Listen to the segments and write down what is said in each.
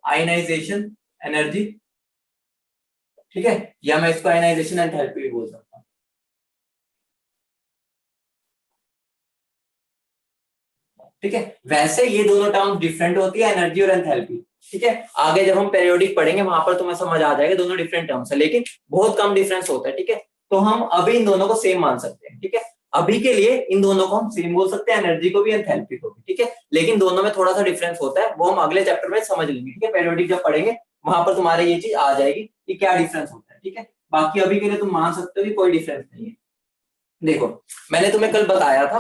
Ionization energy, ठीक है, या मैं इसको आयनाइजेशन एंथैल्पी भी बोल सकता हूँ। ठीक है, वैसे ये दोनों टर्म डिफरेंट होती है, एनर्जी और एंथैल्पी। ठीक है, आगे जब हम पेरियोडिक पढ़ेंगे वहां पर तुम्हें समझ आ जाएगा दोनों डिफरेंट टर्म्स है, लेकिन बहुत कम डिफरेंस होता है। ठीक है, तो हम अभी इन दोनों को सेम मान सकते हैं। ठीक है, अभी के लिए इन दोनों को हम सेम बोल सकते हैं, एनर्जी को भी एंथैल्पी को भी। ठीक है, लेकिन दोनों में थोड़ा सा डिफरेंस होता है, वो हम अगले चैप्टर में समझ लेंगे। ठीक है, पेरियोडिक जब पढ़ेंगे वहां पर तुम्हारे ये चीज आ जाएगी कि क्या डिफरेंस होता है। ठीक है, बाकी अभी के लिए तुम मान सकते हो कि कोई डिफरेंस नहीं है। देखो, मैंने तुम्हें कल बताया था,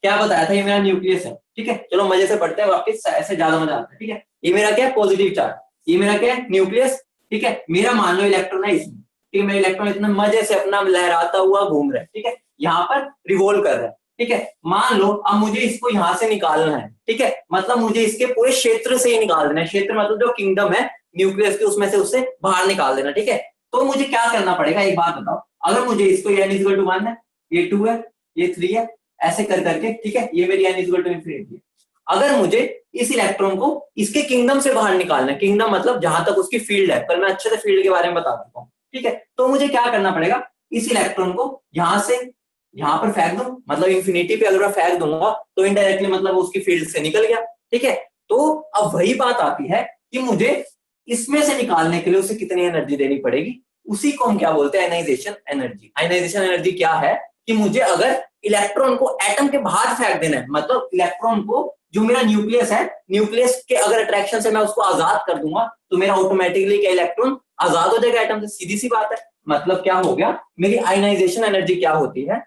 क्या बताया था, ये मेरा न्यूक्लियस है। ठीक है, चलो मजे से पढ़ते हैं वापस, ऐसे ज्यादा मजा आता है। ठीक है, ये मेरा क्या है, पॉजिटिव चार्ज, ये मेरा क्या है, न्यूक्लियस। ठीक है, मेरा मान लो इलेक्ट्रॉन है इसमें। ठीक है, मेरा इलेक्ट्रॉन इतना मजे से अपना लहराता हुआ घूम रहा है। ठीक है, यहाँ पर रिवॉल्व कर रहा है। ठीक है, मान लो अब मुझे इसको यहाँ से निकालना है। ठीक है, मतलब मुझे इसके पूरे क्षेत्र से ही निकाल देना है। क्षेत्र मतलब जो किंगडम है न्यूक्लियस के, उसमें से उससे बाहर निकाल देना। ठीक है, तो मुझे क्या करना पड़ेगा, एक बात बताओ। अगर मुझे इसको n=1 है, ये 2 है, ये 3 है, ऐसे कर करके, ठीक है, ये मेरी n=∞ है। अगर मुझे इस इलेक्ट्रॉन को इसके किंगडम से बाहर निकालना है, किंगडम मतलब जहां तक उसकी फील्ड है, पर मैं अच्छे से फील्ड के बारे में बता चुका हूँ। ठीक है, तो मुझे क्या करना पड़ेगा, इस इलेक्ट्रॉन को यहां से यहां पर फेंक दो, मतलब इंफिनिटी पे अगर मैं फेंक दूंगा तो इनडायरेक्टली मतलब उसकी फील्ड से निकल गया। ठीक है, तो अब वही बात आती है कि मुझे इसमें से निकालने के लिए उसे कितनी एनर्जी देनी पड़ेगी, उसी को हम क्या बोलते हैं, आयनाइजेशन एनर्जी। आयनाइजेशन एनर्जी क्या है कि मुझे अगर इलेक्ट्रॉन को एटम के बाहर फेंक देना है, मतलब इलेक्ट्रॉन को, जो मेरा न्यूक्लियस है, न्यूक्लियस के अगर अट्रैक्शन से मैं उसको आजाद कर दूंगा तो मेरा ऑटोमेटिकली क्या, इलेक्ट्रॉन आजाद हो जाएगा एटम से, सीधी सी बात है। मतलब क्या हो गया, मेरी आयनाइजेशन एनर्जी क्या होती है,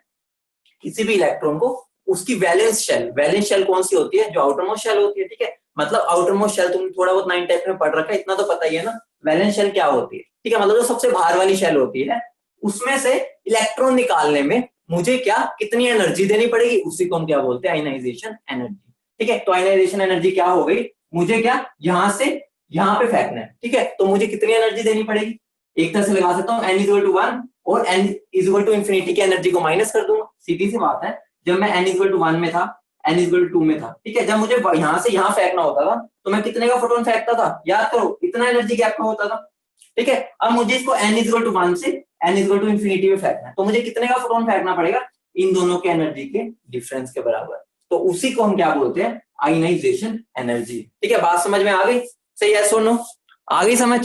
किसी भी इलेक्ट्रॉन को उसकी वैलेंस शेल कौन सी होती है, जो आउटरमोस्ट शेल होती है। ठीक है, मतलब आउटरमोस्ट शेल तुमने थोड़ा बहुत 9 टाइप में पढ़ रखा है, इतना तो पता ही है ना, वैलेंस शेल क्या होती है। ठीक है, मतलब जो सबसे बाहर वाली शेल होती है, उसमें से इलेक्ट्रॉन निकालने में मुझे क्या, कितनी एनर्जी देनी पड़ेगी, उसी को हम क्या बोलते हैं, आयनाइजेशन एनर्जी। ठीक है, तो आयनाइजेशन एनर्जी क्या हो गई, मुझे क्या यहां से यहां पे फेंकना है। ठीक है, तो मुझे कितनी एनर्जी देनी पड़ेगी, एक तरह से लगा सकता हूँ n=1 और n=∞ की एनर्जी को माइनस कर दूंगा, सीधी सी बात है। जब मैं n=1 में था, n=2 में था, ठीक है, जब मुझे यहां से यहां फेंकना होता था तो मैं कितने का फोटोन फेंकता था, याद करो, इतना एनर्जी गैप में होता था। ठीक है, अब मुझे इसको n=1 से n=∞ में फेंकना है, तो मुझे कितने का फोटोन फेंकना पड़ेगा, इन दोनों के एनर्जी के डिफरेंस के बराबर। तो उसी को हम क्या बोलते हैं, आयनाइजेशन एनर्जी। ठीक है, बात समझ में आ गई, सही है, सुनो, आ गई समझ,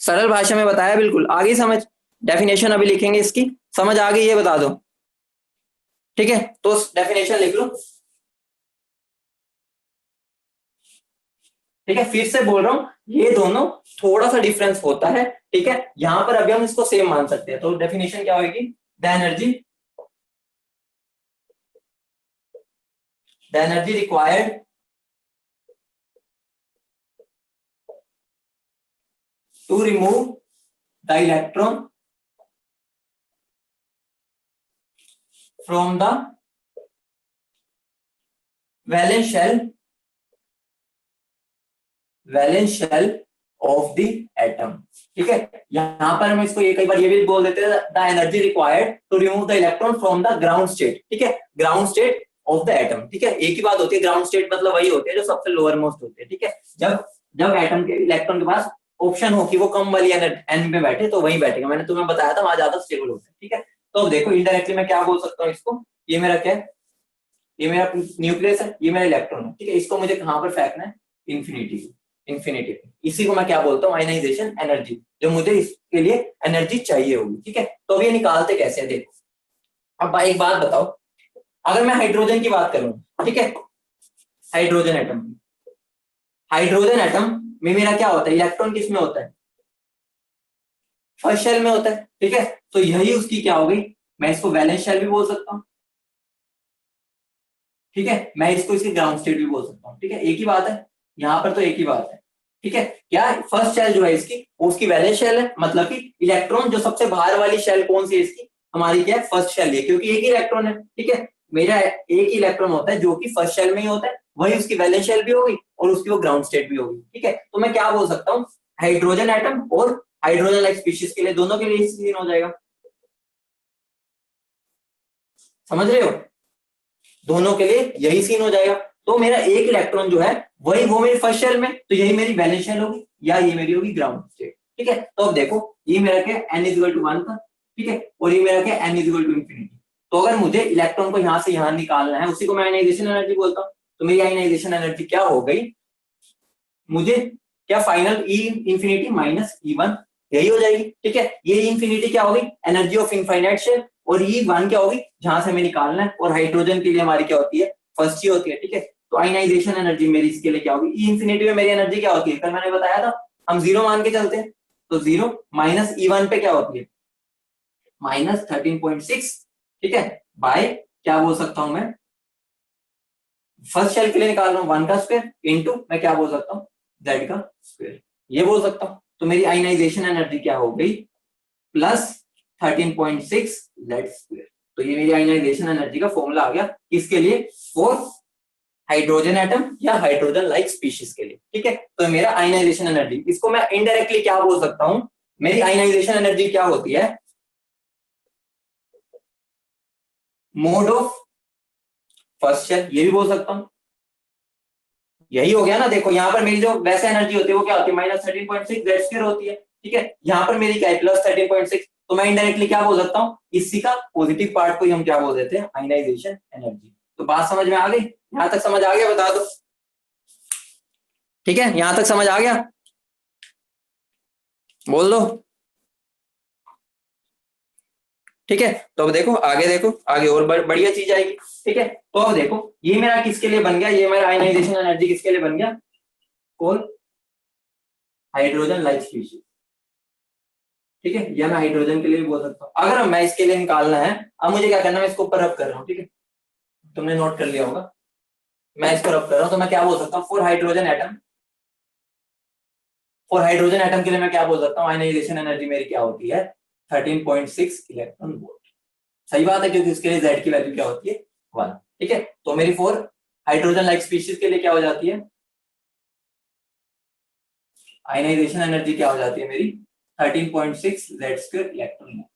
सरल भाषा में बताया, बिल्कुल आ गई समझ। डेफिनेशन अभी लिखेंगे इसकी, समझ आ गई ये बता दो। ठीक है, तो डेफिनेशन लिख लो। ठीक है, फिर से बोल रहा हूं, ये दोनों थोड़ा सा डिफरेंस होता है। ठीक है, यहां पर अभी हम इसको सेम मान सकते हैं, तो डेफिनेशन क्या होगी, the energy required to remove the electron from the valence shell of the atom. ठीक है, यहां पर हम इसको ये कई बार ये भी बोल देते हैं, the energy required to remove the electron from the ground state. ठीक है, ground state of the atom. ठीक है, एक ही बात होती है, ग्राउंड स्टेट मतलब वही होती है जो सबसे लोअर मोस्ट होती है। ठीक है, जब जब एटम के इलेक्ट्रॉन के पास ऑप्शन हो कि वो कम वाली एन में बैठे तो वहीं बैठेगा, मैंने तुम्हें बताया था वहां ज्यादा स्टेबल होता है। ठीक है, तो देखो इनडायरेक्टली मैं क्या बोल सकता हूँ इसको, ये मेरा क्या है, ये मेरा न्यूक्लियस है, ये मेरा इलेक्ट्रॉन है। ठीक है, इसको मुझे कहां पर फेंकना है, इंफिनिटी। इसी को मैं क्या बोलता हूँ, आयनाइजेशन एनर्जी, जो मुझे इसके लिए एनर्जी चाहिए होगी। ठीक है, तो अब ये निकालते कैसे है, देखो। अब एक बात बताओ, अगर मैं हाइड्रोजन की बात करूं, ठीक है, हाइड्रोजन एटम में मेरा क्या होता है, इलेक्ट्रॉन किस में होता है, फर्स्ट शेल में होता है। ठीक है, तो यही उसकी क्या हो गई, मैं इसको वैलेंस शेल भी बोल सकता हूँ। ठीक है, मैं इसको इसकी ग्राउंड स्टेट भी बोल सकता हूँ। ठीक है, एक ही बात है, यहाँ पर तो एक ही बात है। ठीक है, क्या फर्स्ट शेल जो है इसकी, उसकी वैलेंस शेल है, मतलब कि इलेक्ट्रॉन जो सबसे बाहर वाली शेल कौन सी है इसकी, हमारी क्या है, फर्स्ट शेल है, क्योंकि एक ही इलेक्ट्रॉन है। ठीक है, मेरा एक ही इलेक्ट्रॉन होता है जो कि फर्स्ट शेल में ही होता है, वही उसकी वैलेंस शेल भी होगी और उसकी वो ग्राउंड स्टेट भी होगी। ठीक है, तो मैं क्या बोल सकता हूँ, हाइड्रोजन एटम और हाइड्रोजन लाइक स्पीशीज के लिए, दोनों के लिए सीन हो जाएगा, समझ रहे हो, दोनों के लिए यही सीन हो जाएगा। तो मेरा एक इलेक्ट्रॉन जो है वही वो मेरी फर्स्ट शेल में, तो यही मेरी वैलेंस शेल होगी या ये मेरी होगी ग्राउंड स्टेट। ठीक है, तो अब देखो ये मेरा क्या n इज इक्वल टू 1 था, ठीक है, और ये मेरा क्या n is equal to infinity. तो अगर मुझे इलेक्ट्रॉन को यहां से यहां निकालना है, उसी को मैं आयनाइजेशन एनर्जी बोलता हूँ। तो मेरी आयनाइजेशन एनर्जी क्या हो गई, मुझे क्या final E infinity minus E1 यही हो जाएगी। ठीक है, ये इंफिनिटी क्या होगी, एनर्जी ऑफ इनफाइनाइट शेल, और E1 क्या होगी जहां से हमें निकालना है, और हाइड्रोजन के लिए हमारी क्या होती है, फर्स्ट ही होती है। ठीक है, तो आयनाइजेशन एनर्जी मेरी इसके लिए क्या होगी, E इंफिनिटी में मेरी एनर्जी क्या होती है, कल मैंने बताया था हम 0 मान के चलते हैं, तो 0 माइनस E1 पे क्या होती है, माइनस 13.6। ठीक है, बाय क्या बोल सकता हूं मैं, फर्स्ट शेल के लिए निकाल रहा हूँ 1 का स्क्वायर इंटू मैं क्या बोल सकता हूँ, Z का स्क्वायर, ये बोल सकता हूँ। तो मेरी आयनाइजेशन एनर्जी क्या हो गई, प्लस 13.6 Z स्क्वायर। तो ये मेरी आयनाइजेशन एनर्जी का फॉर्मूला आ गया, किसके लिए, फॉर हाइड्रोजन एटम या हाइड्रोजन लाइक स्पीशीज के लिए। ठीक है, तो मेरा आयनाइजेशन एनर्जी, इसको मैं इनडायरेक्टली क्या बोल सकता हूं, मेरी आयनाइजेशन एनर्जी क्या होती है, मोड ऑफ फर्स्ट शेल, ये भी बोल सकता हूं। यही हो गया ना, देखो यहाँ पर मेरी जो वैसे एनर्जी होती है वो क्या होती है, माइनस 13.6 Z स्क्वायर होती है। ठीक है, यहाँ पर मेरी क्या है, प्लस 13.6, तो मैं इनडायरेक्टली क्या बोल सकता हूँ, इसी का पॉजिटिव पार्ट को ही हम क्या बोल देते हैं, आयनाइजेशन एनर्जी। तो बात समझ में आ गई, यहां तक समझ आ गया, बता दो। ठीक है, यहां तक समझ आ गया, बोल दो। ठीक है, तो अब देखो आगे, देखो आगे और बढ़िया चीज आएगी। ठीक है, तो अब देखो ये मेरा किसके लिए बन गया, ये मेरा आयनाइजेशन एनर्जी किसके लिए बन गया, कौन, हाइड्रोजन लाइक स्पीशीज। ठीक है, या मैं हाइड्रोजन के लिए भी बोल सकता हूँ। अगर मैं इसके लिए निकालना है, अब मुझे क्या करना है, मैं इसको ऊपर रब कर रहा हूँ। ठीक है, तुमने नोट कर लिया होगा, मैं इसको रब कर रहा हूँ, तो मैं क्या बोल सकता हूँ, for hydrogen atom, for hydrogen atom के लिए मैं क्या बोल सकता हूँ, आयनाइजेशन एनर्जी मेरी क्या होती है, 13.6 इलेक्ट्रॉन वोल्ट। सही बात है, क्योंकि उसके लिए Z की वैल्यू क्या होती है, 1। ठीक है, तो मेरी फॉर हाइड्रोजन लाइक स्पीशीज के लिए क्या हो जाती है, आयनाइजेशन एनर्जी क्या हो जाती है मेरी, 13.6 Z स्क्वायर इलेक्ट्रॉन वोल्ट।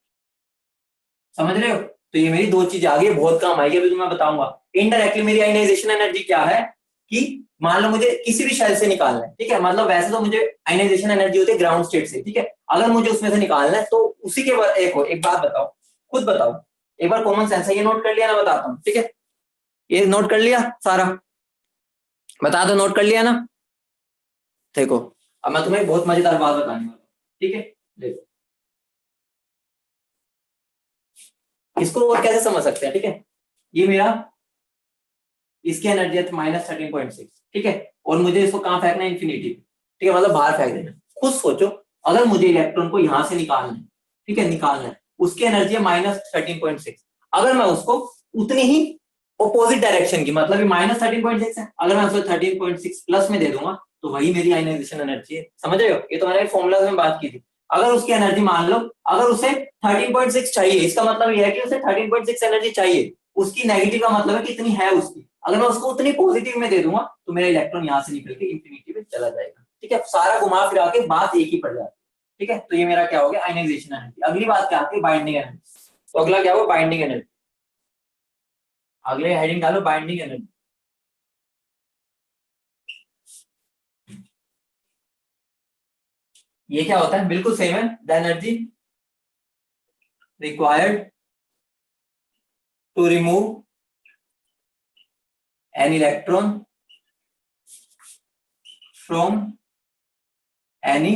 समझ रहे हो, तो ये मेरी दो चीज आगे बहुत काम आएगी, अभी तो मैं बताऊंगा। इनडायरेक्टली मेरी आयनाइजेशन एनर्जी क्या है, कि मान लो मुझे किसी भी शेल से निकालना है। ठीक है, मतलब वैसे तो मुझे आयनाइजेशन एनर्जी होती है ग्राउंड स्टेट से। ठीक है, अगर मुझे उसमें से निकालना है तो उसी के बाद एक बात बताओ, खुद बताओ, एक बार कॉमन सेंस है, ये नोट कर लिया ना, बताता हूँ। ठीक है, ये नोट कर लिया सारा, बता दो, नोट कर लिया ना। देखो अब मैं तुम्हें बहुत मजेदार बात बताने वाला हूँ। ठीक है, देखो इसको और कैसे समझ सकते हैं। ठीक है, ये मेरा, इसकी एनर्जी है माइनस 13.6। ठीक है, और मुझे इसको कहां फेंकना है, इन्फिनिटी। ठीक है, मतलब बाहर फेंक देना। खुद सोचो, अगर मुझे इलेक्ट्रॉन को यहां से निकालना है, ठीक है, निकालना है, उसकी एनर्जी है माइनस 13.6, अगर मैं उसको उतनी ही ऑपोजिट डायरेक्शन की, मतलब माइनस 13.6 है, अगर मैं उसको 13.6 प्लस में दे दूंगा, तो वही मेरी आयनाइजेशन एनर्जी है। समझ रहे हो, ये तो मैंने फॉर्मूला में बात की थी। अगर उसकी एनर्जी मान लो, अगर उसे 13.6 चाहिए, इसका मतलब यह है कि उसे 13.6 एनर्जी चाहिए, उसकी नेगेटिव का मतलब है कि इतनी है उसकी, अगर मैं उसको उतनी पॉजिटिव में दे दूंगा, तो मेरा इलेक्ट्रॉन यहां से निकल के इंफिनिटी में चला जाएगा। ठीक है, सारा घुमा फिरा के बात एक ही पड़ जाती है। ठीक है, तो ये मेरा क्या हो गया, आयनाइजेशन एनर्जी। अगली बात क्या आती है, बाइंडिंग एनर्जी। तो अगला क्या होगा, बाइंडिंग एनर्जी। अगले हेडिंग डालो, बाइंडिंग एनर्जी। ये क्या होता है, बिल्कुल सेम है, the energy required to remove an electron from any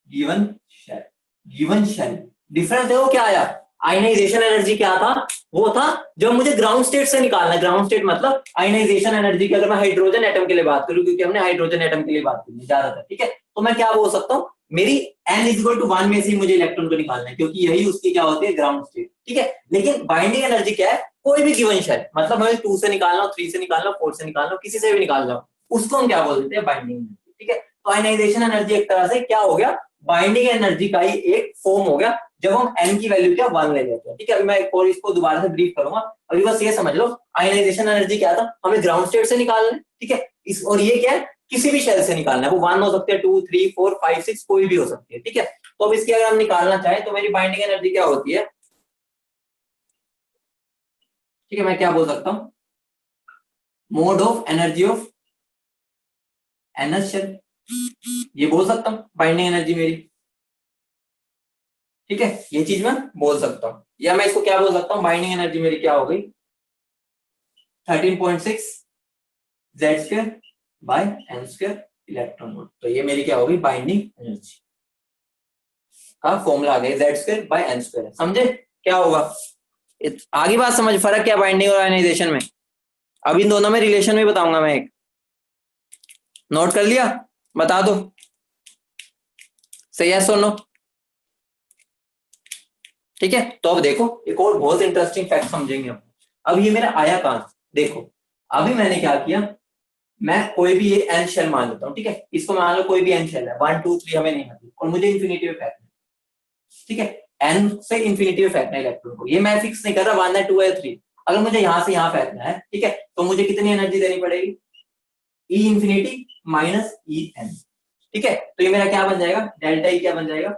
given shell. Given shell, difference देखो क्या आया, आयनाइजेशन एनर्जी क्या था, वो था जब मुझे ग्राउंड स्टेट से निकालना है। ग्राउंड स्टेट मतलब आयनाइजेशन एनर्जी की, अगर मैं हाइड्रोजन एटम के लिए बात करूं, क्योंकि हमने हाइड्रोजन एटम के लिए बात की ज्यादातर। ठीक है, तो मैं क्या बोल सकता हूँ, मेरी n इज इक्वल टू 1 में से मुझे इलेक्ट्रॉन को निकालना है, क्योंकि यही उसकी क्या होती है, ग्राउंड स्टेट। ठीक है, लेकिन बाइंडिंग एनर्जी क्या है, कोई भी गिवन शेल, मतलब हमें 2 से निकालना हो, 3 से निकालना हो, 4 से निकालना हो, किसी से भी निकालना हो, उसको हम क्या बोल देते हैं, बाइंडिंग एनर्जी। ठीक है, तो आयनाइजेशन एनर्जी एक तरह से क्या हो गया, बाइंडिंग एनर्जी का ही एक फॉर्म हो गया, जब हम n की वैल्यू क्या 1 ले लेते हैं। ठीक है, अभी मैं और इसको दोबारा से ब्रीफ करूंगा, अभी बस ये समझ लो, आयनाइजेशन एनर्जी क्या था, हमें ग्राउंड स्टेट से निकालना है। ठीक है, इस और ये क्या है, किसी भी शेल से निकालना है, वो 1 हो सकते हैं, 2 3 4 5 6 कोई भी हो सकती है। ठीक है, तो अब इसकी अगर हम निकालना चाहें, तो मेरी बाइंडिंग एनर्जी क्या होती है। ठीक है, मैं क्या बोल सकता हूँ, mode of energy of n's shell, ये बोल सकता हूँ बाइंडिंग एनर्जी मेरी, ठीक है, ये चीज मैं बोल सकता हूँ। या मैं इसको क्या बोल सकता हूँ, बाइंडिंग एनर्जी मेरी क्या हो गई 13.6 Z square by n square electron volt. तो ये मेरी क्या होगी बाइंडिंग एनर्जी का फॉर्मूला आ गया, Z square by n square. समझे क्या होगा, आगे बात समझ, फर्क क्या बाइंडिंग और आयनाइजेशन में। अब इन दोनों में रिलेशन भी बताऊंगा मैं एक, नोट कर लिया, बता दो सही है सुनो, ठीक है। तो अब देखो एक और बहुत इंटरेस्टिंग फैक्ट समझेंगे हम। अब ये मेरा आया कहां, देखो अभी मैंने क्या किया, मैं कोई भी ये एन शेल मान लेता हूँ, ठीक है, इसको मान लो कोई भी एन शेल है 1 2 3 हमें नहीं मालूम, और मुझे इन्फिनिटी में फेंकना, ठीक है, एन से इन्फिनिटी में फेंकना इलेक्ट्रॉन को, ये मैं फिक्स नहीं कर रहा 1 है 2 है 3, अगर मुझे यहां से यहां फेंकना है, ठीक है, तो मुझे कितनी एनर्जी देनी पड़ेगी, ई इंफिनिटी माइनस ई एन, ठीक है। तो ये मेरा क्या बन जाएगा, डेल्टा ई क्या बन जाएगा,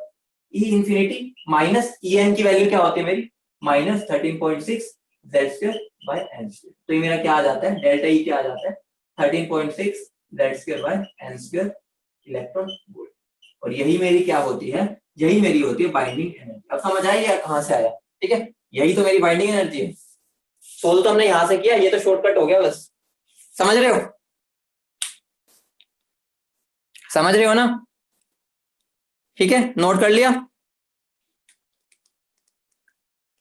E infinity minus E n की वैल्यू क्या होती है मेरी minus 13.6 Z square by n square. तो ये मेरा क्या आ जाता है, डेल्टा ई क्या आ जाता है 13.6 Z square by n square electron volt. और यही मेरी क्या होती है, यही मेरी होती है बाइंडिंग एनर्जी। अब समझ आई है कहां से आया, ठीक है, यही तो मेरी बाइंडिंग एनर्जी है। सोल्व तो हमने यहां से किया, ये तो शॉर्टकट हो गया बस, समझ रहे हो, समझ रहे हो ना, ठीक है, नोट कर लिया।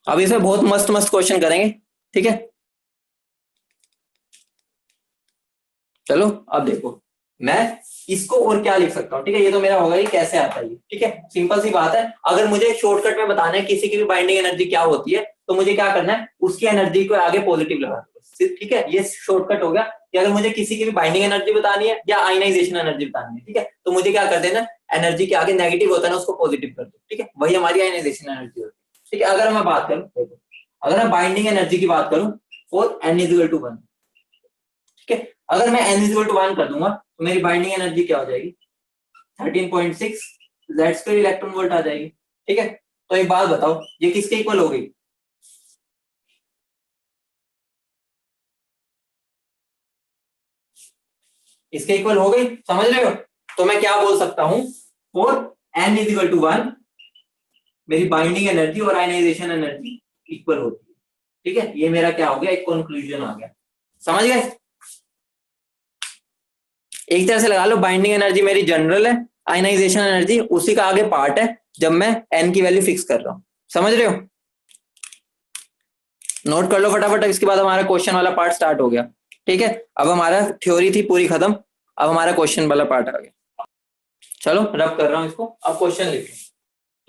अब इसमें बहुत मस्त मस्त क्वेश्चन करेंगे, ठीक है। चलो अब देखो मैं इसको और क्या लिख सकता हूँ, ठीक है, ये तो मेरा होगा, ये कैसे आता है, ठीक है, सिंपल सी बात है। अगर मुझे शॉर्टकट में बताना है किसी की भी बाइंडिंग एनर्जी क्या होती है, तो मुझे क्या करना है, उसकी एनर्जी को आगे पॉजिटिव लगा दो, ठीक है, ये शॉर्टकट हो गया कि अगर मुझे किसी की भी बाइंडिंग एनर्जी बतानी है या आयनाइजेशन एनर्जी बतानी है, ठीक है, तो मुझे क्या कर देना, एनर्जी के आगे नेगेटिव होता है ना उसको पॉजिटिव कर दो, ठीक है, वही हमारी आयनाइजेशन एनर्जी होती है, ठीक है। अगर मैं बात करूं, देखो अगर मैं बाइंडिंग एनर्जी की बात करूं फॉर n = 1, ठीक है, अगर मैं n = 1 कर दूंगा तो मेरी बाइंडिंग एनर्जी क्या हो जाएगी 13.6 जेड स्क्वायर इलेक्ट्रॉन वोल्ट आ जाएगी, ठीक है। तो एक बात बताओ ये किसके इक्वल हो गई, इसके इक्वल हो गई, समझ रहे हो। तो मैं क्या बोल सकता हूं, फॉर n = 1 मेरी बाइंडिंग एनर्जी और आयनाइजेशन एनर्जी इक्वल होती है, ठीक है, ये मेरा क्या हो गया, एक कंक्लूजन आ गया, समझ गए। एक तरह से लगा लो बाइंडिंग एनर्जी मेरी जनरल है, आयनाइजेशन एनर्जी उसी का आगे पार्ट है जब मैं n की वैल्यू फिक्स कर रहा हूं, समझ रहे हो। नोट कर लो फटाफट, इसके बाद हमारा क्वेश्चन वाला पार्ट स्टार्ट हो गया, ठीक है। अब हमारा थ्योरी थी पूरी खत्म, अब हमारा क्वेश्चन वाला पार्ट आ गया। चलो रब कर रहा हूं इसको, अब क्वेश्चन लिखो,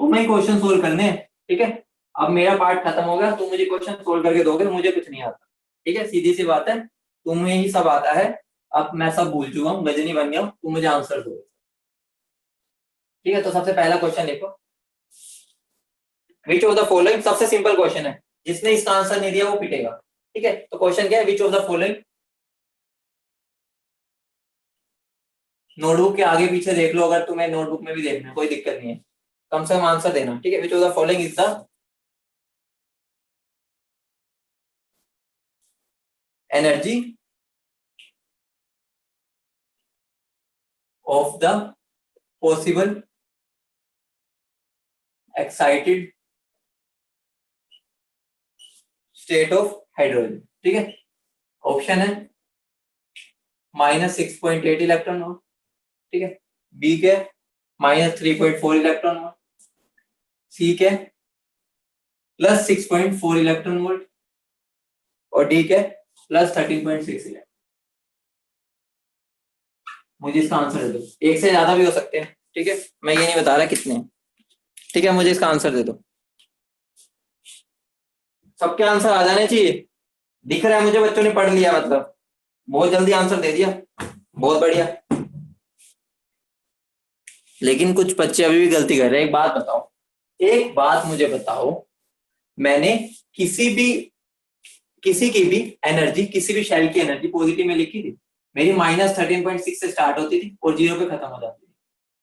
तुम्हें क्वेश्चन सोल्व करने हैं, ठीक है। अब मेरा पार्ट खत्म हो गया, तुम मुझे क्वेश्चन सोल्व करके दोगे, मुझे कुछ नहीं आता, ठीक है, सीधी सी बात है, तुम्हें ही सब आता है। अब मैं सब भूल चुका हूँ, गजनी बन गया हूँ, तुम मुझे आंसर दो, ठीक है। तो सबसे पहला क्वेश्चन लिखो, विच ऑफ द फॉलोइंग, सबसे सिंपल क्वेश्चन है, जिसने इसका आंसर नहीं दिया वो पिटेगा, ठीक है। तो क्वेश्चन क्या है, which of the following, notebook के आगे पीछे देख लो, अगर तुम्हें नोटबुक में भी देखना है कोई दिक्कत नहीं है, कम से कम आंसर देना, ठीक है। Which of the following is the energy of the possible excited state of hydrogen, ठीक है। ऑप्शन है -6.8 इलेक्ट्रॉन वोल्ट, ठीक है, बी के -3.4 इलेक्ट्रॉन वोल्ट, सी के +6.4 इलेक्ट्रॉन वोल्ट, और डी के +13.6 इलेक्ट्रॉन। मुझे इसका आंसर दे दो, एक से ज्यादा भी हो सकते हैं, ठीक है, मैं ये नहीं बता रहा कितने हैं, ठीक है, मुझे इसका आंसर दे दो, सबके आंसर आ जाने चाहिए, दिख रहा है मुझे बच्चों ने पढ़ लिया, मतलब बहुत जल्दी आंसर दे दिया, बहुत बढ़िया। लेकिन कुछ बच्चे अभी भी गलती कर रहे हैं, एक बात बताओ, एक बात मुझे बताओ, मैंने किसी की भी एनर्जी, किसी भी शेल की एनर्जी पॉजिटिव में लिखी थी, मेरी -13.6 से स्टार्ट होती थी और 0 पे खत्म हो जाती थी,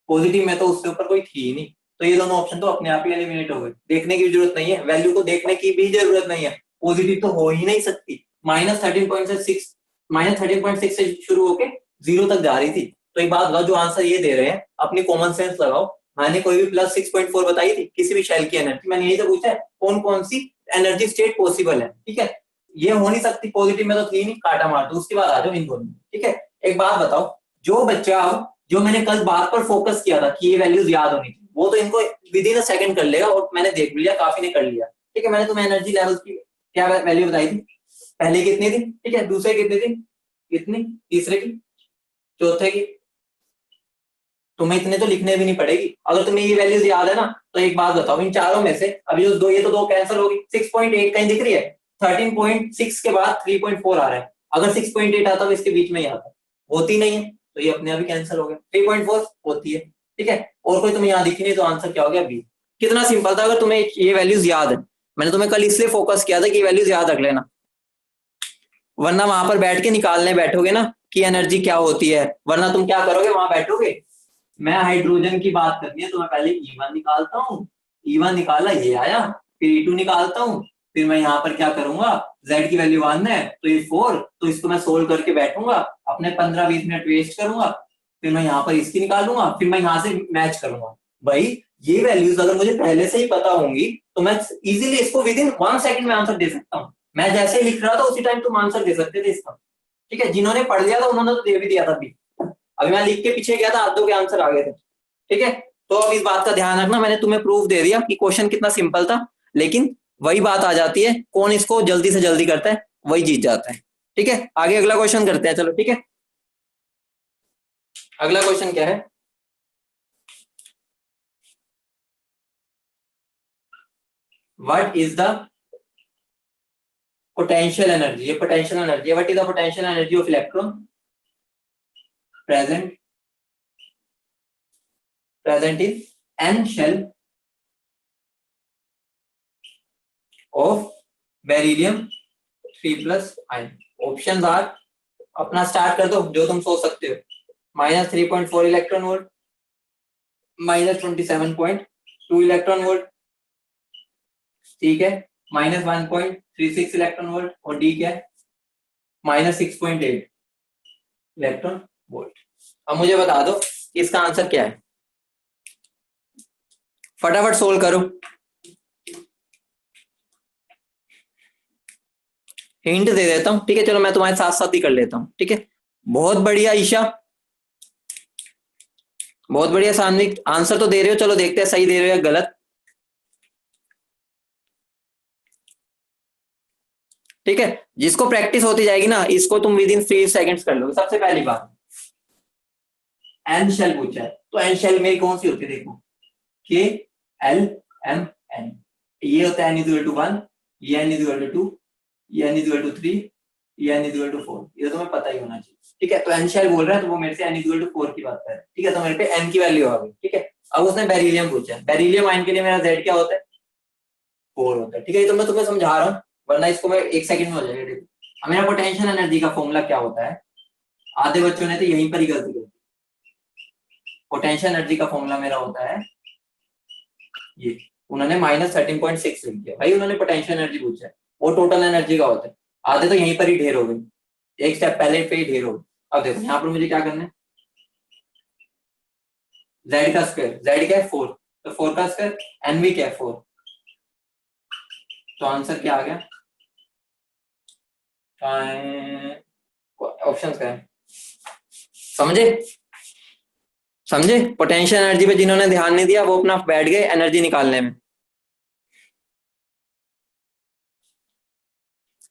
पॉजिटिव में तो उससे ऊपर कोई थी ही नहीं, तो ये दोनों ऑप्शन तो अपने आप ही एलिमिनेट हो गए, देखने की जरूरत नहीं है, वैल्यू को देखने की भी जरूरत नहीं है, पॉजिटिव तो हो ही नहीं सकती, -13.6 -13.6 से शुरू होके 0 तक जा रही थी। तो एक बात बताओ, जो आंसर ये दे रहे हैं अपनी कॉमन सेंस लगाओ। मैंने कोई भी +6.4 बताई थी किसी भी शेल की एनर्जी, मैंने यही तो पूछा है कौन कौन सी एनर्जी स्टेट पॉसिबल है। ठीक है, ये हो नहीं सकती पॉजिटिव में तो थी नहीं, काटा मार दो, उसके बाद आ जाओ इन दोनों में। ठीक है, एक बात बताओ, जो बच्चा जो मैंने कल बात पर फोकस किया था कि ये वैल्यूज याद होनी चाहिए, वो तो इनको विद इन अ सेकंड कर लेगा, और मैंने देख लिया काफी ने कर लिया। ठीक है, मैंने तुम्हें एनर्जी लेवल की क्या वैल्यू बताई थी, पहले कितनी थी, ठीक है, दूसरे कितनी थी, कितनी, तीसरे की, चौथे की, तुम्हें इतने तो लिखने भी नहीं पड़ेगी अगर तुम्हें ये वैल्यूज याद है ना। तो एक बात बताओ, इन चारों में से अभी जो दो, ये तो दो कैंसिल होगी, 6.8 कहीं दिख रही है, 13.6 के बाद 3.4 आ रहा है, अगर 6.8 आता तो इसके बीच में ही आता, होती नहीं है तो ये अपने आप ही कैंसिल हो गया, 3.4 होती है। ठीक है, और कोई तुम्हें यहाँ दिखी नहीं तो आंसर क्या हो गया, बी। कितना सिंपल था, अगर तुम्हें ये वैल्यूज याद है। मैंने तुम्हें कल इसलिए फोकस किया था कि ये वैल्यूज याद रख लेना, वरना वहां पर बैठ के निकालने बैठोगे ना कि एनर्जी क्या होती है, वरना तुम क्या करोगे, वहां बैठोगे, मैं हाइड्रोजन की बात करनी है तो मैं पहले E1 निकालता हूँ, E1 निकाला ये आया, फिर E2 निकालता हूँ, फिर मैं यहाँ पर क्या करूंगा, Z की वैल्यू 1 है तो ये 4, तो इसको मैं सोल्व करके बैठूंगा, अपने 15-20 मिनट वेस्ट करूंगा, फिर मैं यहाँ पर इसकी निकालूंगा, फिर मैं यहाँ से मैच करूंगा। भाई ये वैल्यूज अगर मुझे पहले से ही पता होंगी तो मैं इजीली इसको विद इन 1 सेकंड में आंसर दे सकता हूँ। मैं जैसे लिख रहा था उसी टाइम तुम आंसर दे सकते थे इसका। ठीक है, जिन्होंने पढ़ लिया था उन्होंने तो दे भी दिया था अभी, अभी मैं लिख के पीछे गया था, आधों के आंसर आ गए थे। ठीक है, तो अब इस बात का ध्यान रखना, मैंने तुम्हें प्रूफ दे दिया कि क्वेश्चन कितना सिंपल था, लेकिन वही बात आ जाती है, कौन इसको जल्दी से जल्दी करता है वही जीत जाता है। ठीक है, आगे अगला क्वेश्चन करते हैं, चलो। ठीक है, अगला क्वेश्चन क्या है, what is the potential energy, ये पोटेंशियल एनर्जी है, what is the potential energy of electron present in n shell of beryllium 3+ ion। Options are, अपना स्टार्ट कर दो जो तुम सोच सकते हो, -3.4 इलेक्ट्रॉन वोल्ट, -27.2 इलेक्ट्रॉन वोल्ट, ठीक है, -1.36 इलेक्ट्रॉन वोल्ट, और डी क्या है, -6.8 इलेक्ट्रॉन वोल्ट। अब मुझे बता दो इसका आंसर क्या है, फटाफट सोल्व करो। हिंट दे देता हूं, ठीक है, चलो मैं तुम्हारे साथ साथ ही कर लेता हूं। ठीक है, बहुत बढ़िया ईशा, बहुत बढ़िया सान्विक, आंसर तो दे रहे हो, चलो देखते हैं सही दे रहे हो या गलत। ठीक है, जिसको प्रैक्टिस होती जाएगी ना, इसको तुम विद इन 3 सेकंड्स कर लोगे। सबसे पहली बात, एन शेल पूछा है, तो एन शेल मेरी कौन सी होती है, देखो, के एल एम एन, ये होता है n इक्वल टू 1, ये n इक्वल टू 2, ये n इक्वल टू 3, ये n इक्वल टू 4, ये तो तुम्हें पता ही होना चाहिए। ठीक है, तो एन शेल बोल रहा है तो वो मेरे से n इक्वल टू 4 की बात कर रहा है। ठीक है, तो मेरे पे n की वैल्यू आ गई। ठीक है, अब उसने बेरिलियम पूछा है, बेरिलियम आयन के लिए मेरा Z क्या होता है, 4 होता है। ठीक है, ये तो मैं तुम्हें समझा रहा हूँ, वरना इसको मैं 1 सेकंड में हो जाएगा। देखो, अब मेरा पोटेंशियल एनर्जी का फॉर्मूला क्या होता है, आधे बच्चों ने तो यहीं पर ही गलती कर दी। पोटेंशियल एनर्जी का फॉर्मूला मेरा होता है ये, उन्होंने -13.6 लिख दिया, भाई उन्होंने पोटेंशियल एनर्जी पूछा है, वो टोटल एनर्जी का होता है, आधे तो यहीं पर ही ढेर हो गए, एक स्टेप पहले पे ही ढेर हो गए। अब देखो यहाँ पर मुझे क्या करना है, Z का स्क्वायर, Z क्या है 4, तो 4 का स्क्वायर, N भी क्या है 4, तो आंसर क्या आ गया, ऑप्शन क्या है, समझे, समझे, पोटेंशियल एनर्जी पे जिन्होंने ध्यान नहीं दिया वो अपना बैठ गए एनर्जी निकालने में।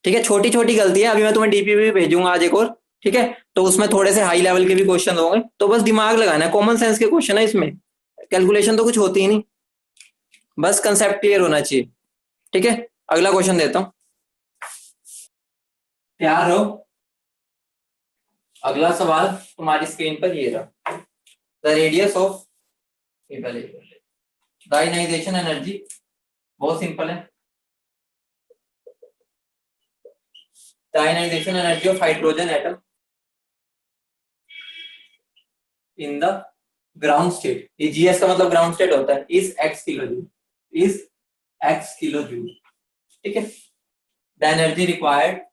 ठीक है, छोटी छोटी गलती है, अभी मैं तुम्हें डीपीपी भेजूंगा आज एक और। ठीक है, तो उसमें थोड़े से हाई लेवल के भी क्वेश्चन होंगे, तो बस दिमाग लगाना है, कॉमन सेंस के क्वेश्चन है इसमें, कैलकुलेशन तो कुछ होती ही नहीं, बस कंसेप्ट क्लियर होना चाहिए। ठीक है, अगला क्वेश्चन देता हूं, तैयार रहो। अगला सवाल तुम्हारी स्क्रीन पर ये रहा, the radius of the ionization energy, बहुत सिंपल है, the ionization energy of hydrogen atom in the ground state, ये जीएस का मतलब ग्राउंड स्टेट होता है, is x kilo joule, is x kilo joule. ठीक है, the energy required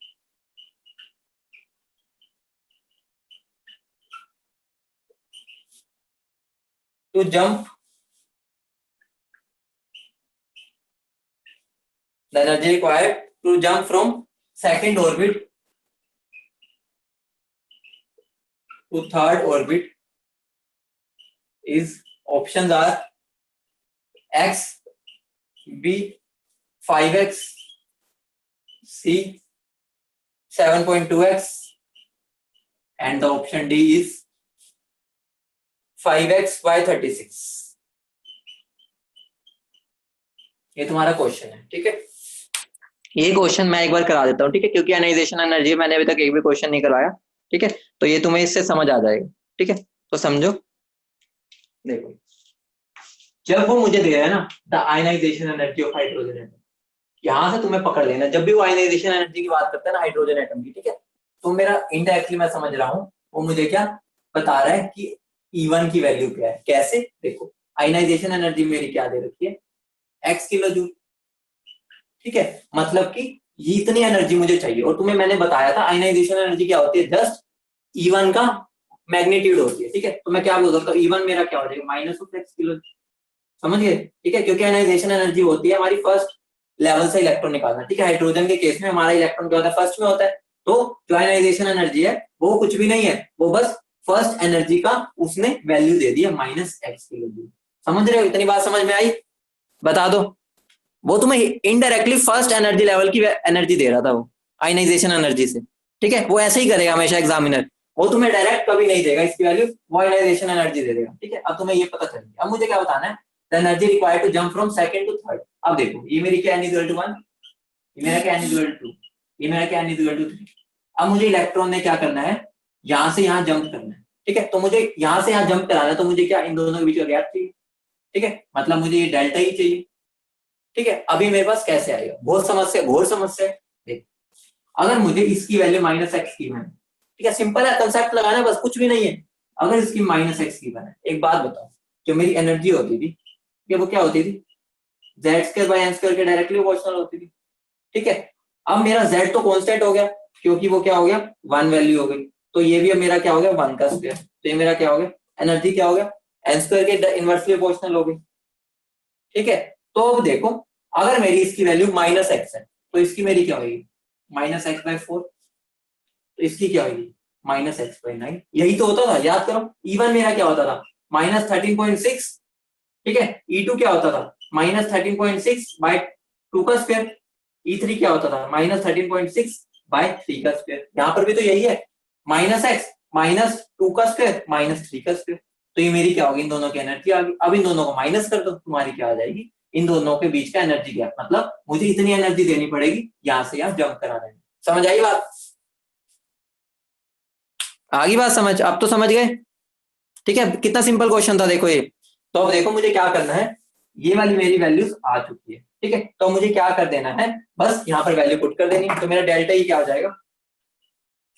to jump the energy required to jump from second orbit to third orbit is options are x, b 5x, c 7.2x, and the option D is 5x by 36. ये तुम्हारा question है, ठीक है। ये question मैं एक बार करा देता हूँ, ठीक है, क्योंकि आयनाइजेशन एनर्जी मैंने अभी तक एक भी क्वेश्चन नहीं करवाया, ठीक है, तो ये तुम्हें इससे समझ आ जाएगा, ठीक है। तो समझो, देखो, जब वो मुझे दे रहा है ना the ionization energy of hydrogen atom, यहां से तुम्हें पकड़ लेना, जब भी वो आयनाइजेशन एनर्जी की बात करता है ना हाइड्रोजन एटम की, ठीक है, तो मेरा इनडायरेक्टली मैं समझ रहा हूँ वो मुझे क्या बता रहा है कि E1 की वैल्यू क्या है। कैसे, देखो आयनाइजेशन एनर्जी मेरी क्या दे रखी है, x किलो जूल, ठीक है, मतलब कि ये इतनी एनर्जी मुझे चाहिए। और तुम्हें मैंने बताया था आयनाइजेशन एनर्जी क्या होती है, जस्ट E1 का मैग्नीट्यूड होती है, ठीक है। तो मैं क्या बोल सकता हूँ, E1 मेरा क्या हो जाएगा, माइनस ऑफ x किलो, समझ गए, ठीक है, क्योंकि आयनाइजेशन एनर्जी होती है हमारी फर्स्ट लेवल से इलेक्ट्रॉन निकालना, ठीक है। हाइड्रोजन के केस में हमारा इलेक्ट्रॉन क्या होता है, फर्स्ट में होता है। तो जो आयनाइजेशन एनर्जी है वो कुछ भी नहीं है, वो बस फर्स्ट एनर्जी का उसने वैल्यू दे दी है, माइनस एक्स किलो जूल। समझ रहे हो, इतनी बात समझ में आई, बता दो। वो तुम्हें इनडायरेक्टली फर्स्ट एनर्जी लेवल की एनर्जी दे रहा था वो आयनाइजेशन एनर्जी से, ठीक है। वो ऐसे ही करेगा हमेशा एग्जामिनर, वो तुम्हें डायरेक्ट कभी नहीं देगा इसकी वैल्यू, वो आयनाइजेशन एनर्जी दे देगा, ठीक है। अब तुम्हें ये पता चल गया। अब मुझे क्या बताना है, the energy required to jump from second to third. अब देखो ये मेरी क्या n इक्वल टू 1, ये मेरा क्या n इक्वल टू 2, ये मेरा क्या n इक्वल टू 3। अब मुझे इलेक्ट्रॉन ने क्या करना है, यहां से यहां जंप करना है, ठीक है। तो मुझे यहां से यहां जंप कराना है, तो मुझे क्या इन दोनों के बीच का गैप चाहिए, ठीक है, मतलब मुझे ये डेल्टा ही चाहिए, ठीक है। अभी मेरे पास कैसे आएगा, बहुत समस्या, घोर समस्या है। देख, अगर मुझे इसकी वैल्यू माइनस एक्स की है, ठीक है, सिंपल है, कंसेप्ट लगाना है बस, कुछ भी नहीं है। अगर इसकी माइनस एक्स की है, एक बात बताओ, जो मेरी एनर्जी होती थी ये वो क्या होती थी, Z square by n square के डायरेक्टली प्रोपोर्शनल होती थी, ठीक है। अब मेरा z तो कांस्टेंट हो गया, क्योंकि वो क्या हो गया, 1 वैल्यू हो गई, तो ये भी अब मेरा क्या हो गया, 1 का स्क्वायर, तो ये मेरा क्या हो गया, एनर्जी क्या हो गया, एन स्क्वायर के इनवर्सली प्रोपोर्शनल हो गई, ठीक है। तो अब देखो, अगर मेरी इसकी वैल्यू माइनस एक्स है, तो इसकी मेरी क्या होगी, माइनस एक्स बाय 4, तो इसकी क्या होगी, माइनस एक्स बाय 9। यही तो होता था, याद करो। E1 मेरा क्या होता था, माइनस 13.6, ठीक है। E2 क्या होता था, माइनस 13.6 बाय 2 का स्क्वायर। E3 क्या होता था, माइनस 13.6 बाय 3 का स्क्वायर। यहाँ पर भी तो यही है, माइनस एक्स माइनस 2 का स्क्वायर माइनस 3 का स्क्वायर। तो ये मेरी क्या होगी, इन दोनों की एनर्जी आ गई। अब इन दोनों को माइनस कर दो, तुम्हारी क्या आ जाएगी, इन दोनों के बीच का एनर्जी गैप, मतलब मुझे इतनी एनर्जी देनी पड़ेगी यहाँ से यहाँ जंप करा देंगे। समझ आई बात, आगे बात समझ, अब तो समझ गए, ठीक है। कितना सिंपल क्वेश्चन था देखो ये। तो अब देखो मुझे क्या करना है, ये वाली मेरी वैल्यूज आ चुकी है, ठीक है। तो मुझे क्या कर देना है, बस यहाँ पर वैल्यू पुट कर देनी है। तो मेरा डेल्टा ई क्या हो जाएगा,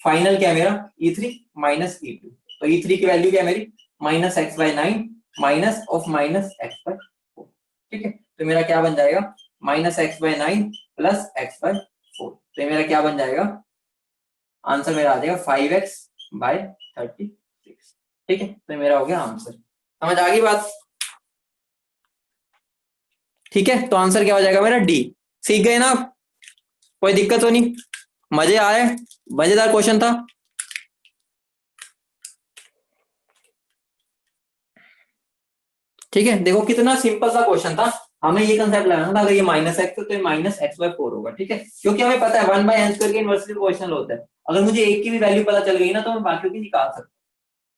फाइनल क्या है मेरा, E3 माइनस E2। तो E3 की वैल्यू क्या है मेरी, minus x by 9 minus of minus x by 4, ठीक है। तो मेरा क्या बन जाएगा, minus x by 9 plus x by 4। तो ये मेरा क्या बन जाएगा, आंसर मेरा आ जाएगा 5x बाय 36, ठीक है। तो मेरा हो गया आंसर। समझ आ गई बात, ठीक है। तो आंसर क्या हो जाएगा मेरा डी। सीख गए ना आप, कोई दिक्कत तो नहीं, मजे आए, मजेदार क्वेश्चन था। ठीक है, देखो कितना सिंपल सा क्वेश्चन था। हमें ये कंसेप्ट लगाना था, अगर ये माइनस एक्स है तो ये माइनस एक्स बाय 4 होगा, ठीक है, क्योंकि हमें पता है 1 बाय एन स्क्वायर के इनवर्सली प्रोपोर्शनल होता है। अगर मुझे एक की भी वैल्यू पता चल गई ना, तो मैं बाकियों की निकाल सकता हूँ,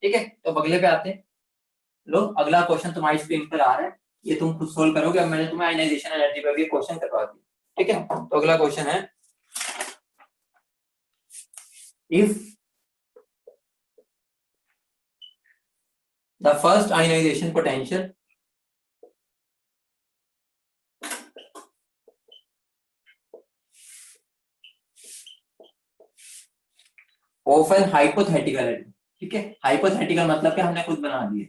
ठीक है। तो अगले पे आते हैं, लो अगला क्वेश्चन तुम्हारी स्क्रीन पर आ रहा है, ये तुम खुद सोल्व करोगे। अब मैंने तुम्हें आयनाइजेशन एनर्जी पर भी क्वेश्चन करवा दिया, ठीक है। तो अगला क्वेश्चन है, if the first ionization potential of an hypothetical atom, ठीक है, हाइपोथेटिकल मतलब कि हमने खुद बना दिए,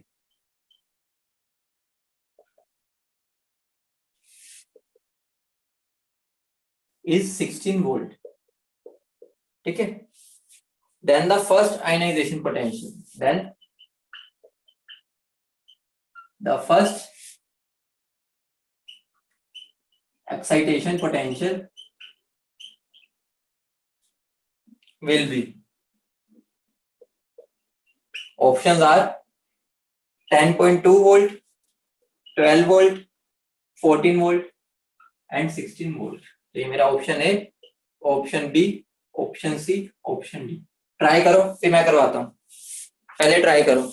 इज 16 वोल्ट, ठीक है। Then the first ionization potential, then the first excitation potential will be, options are 10.2 volt, 12 volt, 14 volt and 16 volt. तो ये मेरा ऑप्शन है, option B, option C, option D. Try करो, फिर मैं करवाता हूँ, पहले ट्राई करो।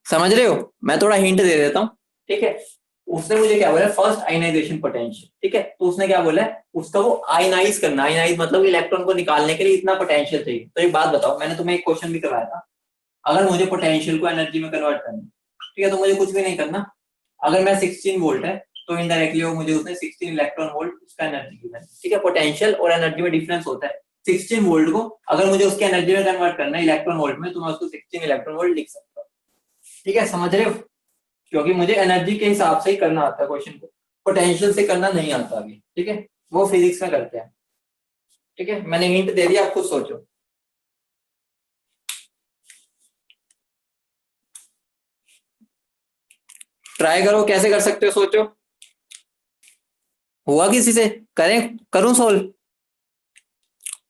समझ रहे हो? मैं थोड़ा हिंट दे देता हूँ, ठीक है। उसने मुझे क्या बोला, फर्स्ट आयनाइजेशन पोटेंशियल, ठीक है। तो उसने क्या बोला, उसका वो आयनाइज करना, आयनाइज मतलब इलेक्ट्रॉन को निकालने के लिए इतना पोटेंशियल चाहिए। तो एक बात बताओ, मैंने तुम्हें एक क्वेश्चन भी करवाया था, अगर मुझे पोटेंशियल को एनर्जी में कन्वर्ट करना, ठीक है, तो मुझे कुछ भी नहीं करना। अगर मैं 16 वोल्ट है तो इनडायरेक्टली वो मुझे उसने 16 इलेक्ट्रॉन वोल्ट उसका एनर्जी गिवन है, ठीक है। पोटेंशियल और एनर्जी में डिफरेंस होता है। 16 वोल्ट को अगर मुझे उसकी एनर्जी में कन्वर्ट करना है इलेक्ट्रॉन वोल्ट में, तो मैं उसको 16 इलेक्ट्रॉन वोल्ट लिख सकता हूँ, ठीक है। समझ रहे हो? क्योंकि मुझे एनर्जी के हिसाब से ही करना आता है क्वेश्चन को, पोटेंशियल से करना नहीं आता अभी, ठीक है। वो फिजिक्स में करते हैं, ठीक है। मैंने हिंट दे दिया, आप खुद सोचो। ट्राई करो, कैसे कर सकते हो सोचो। हुआ किसी से? करें, करूं सोल्व?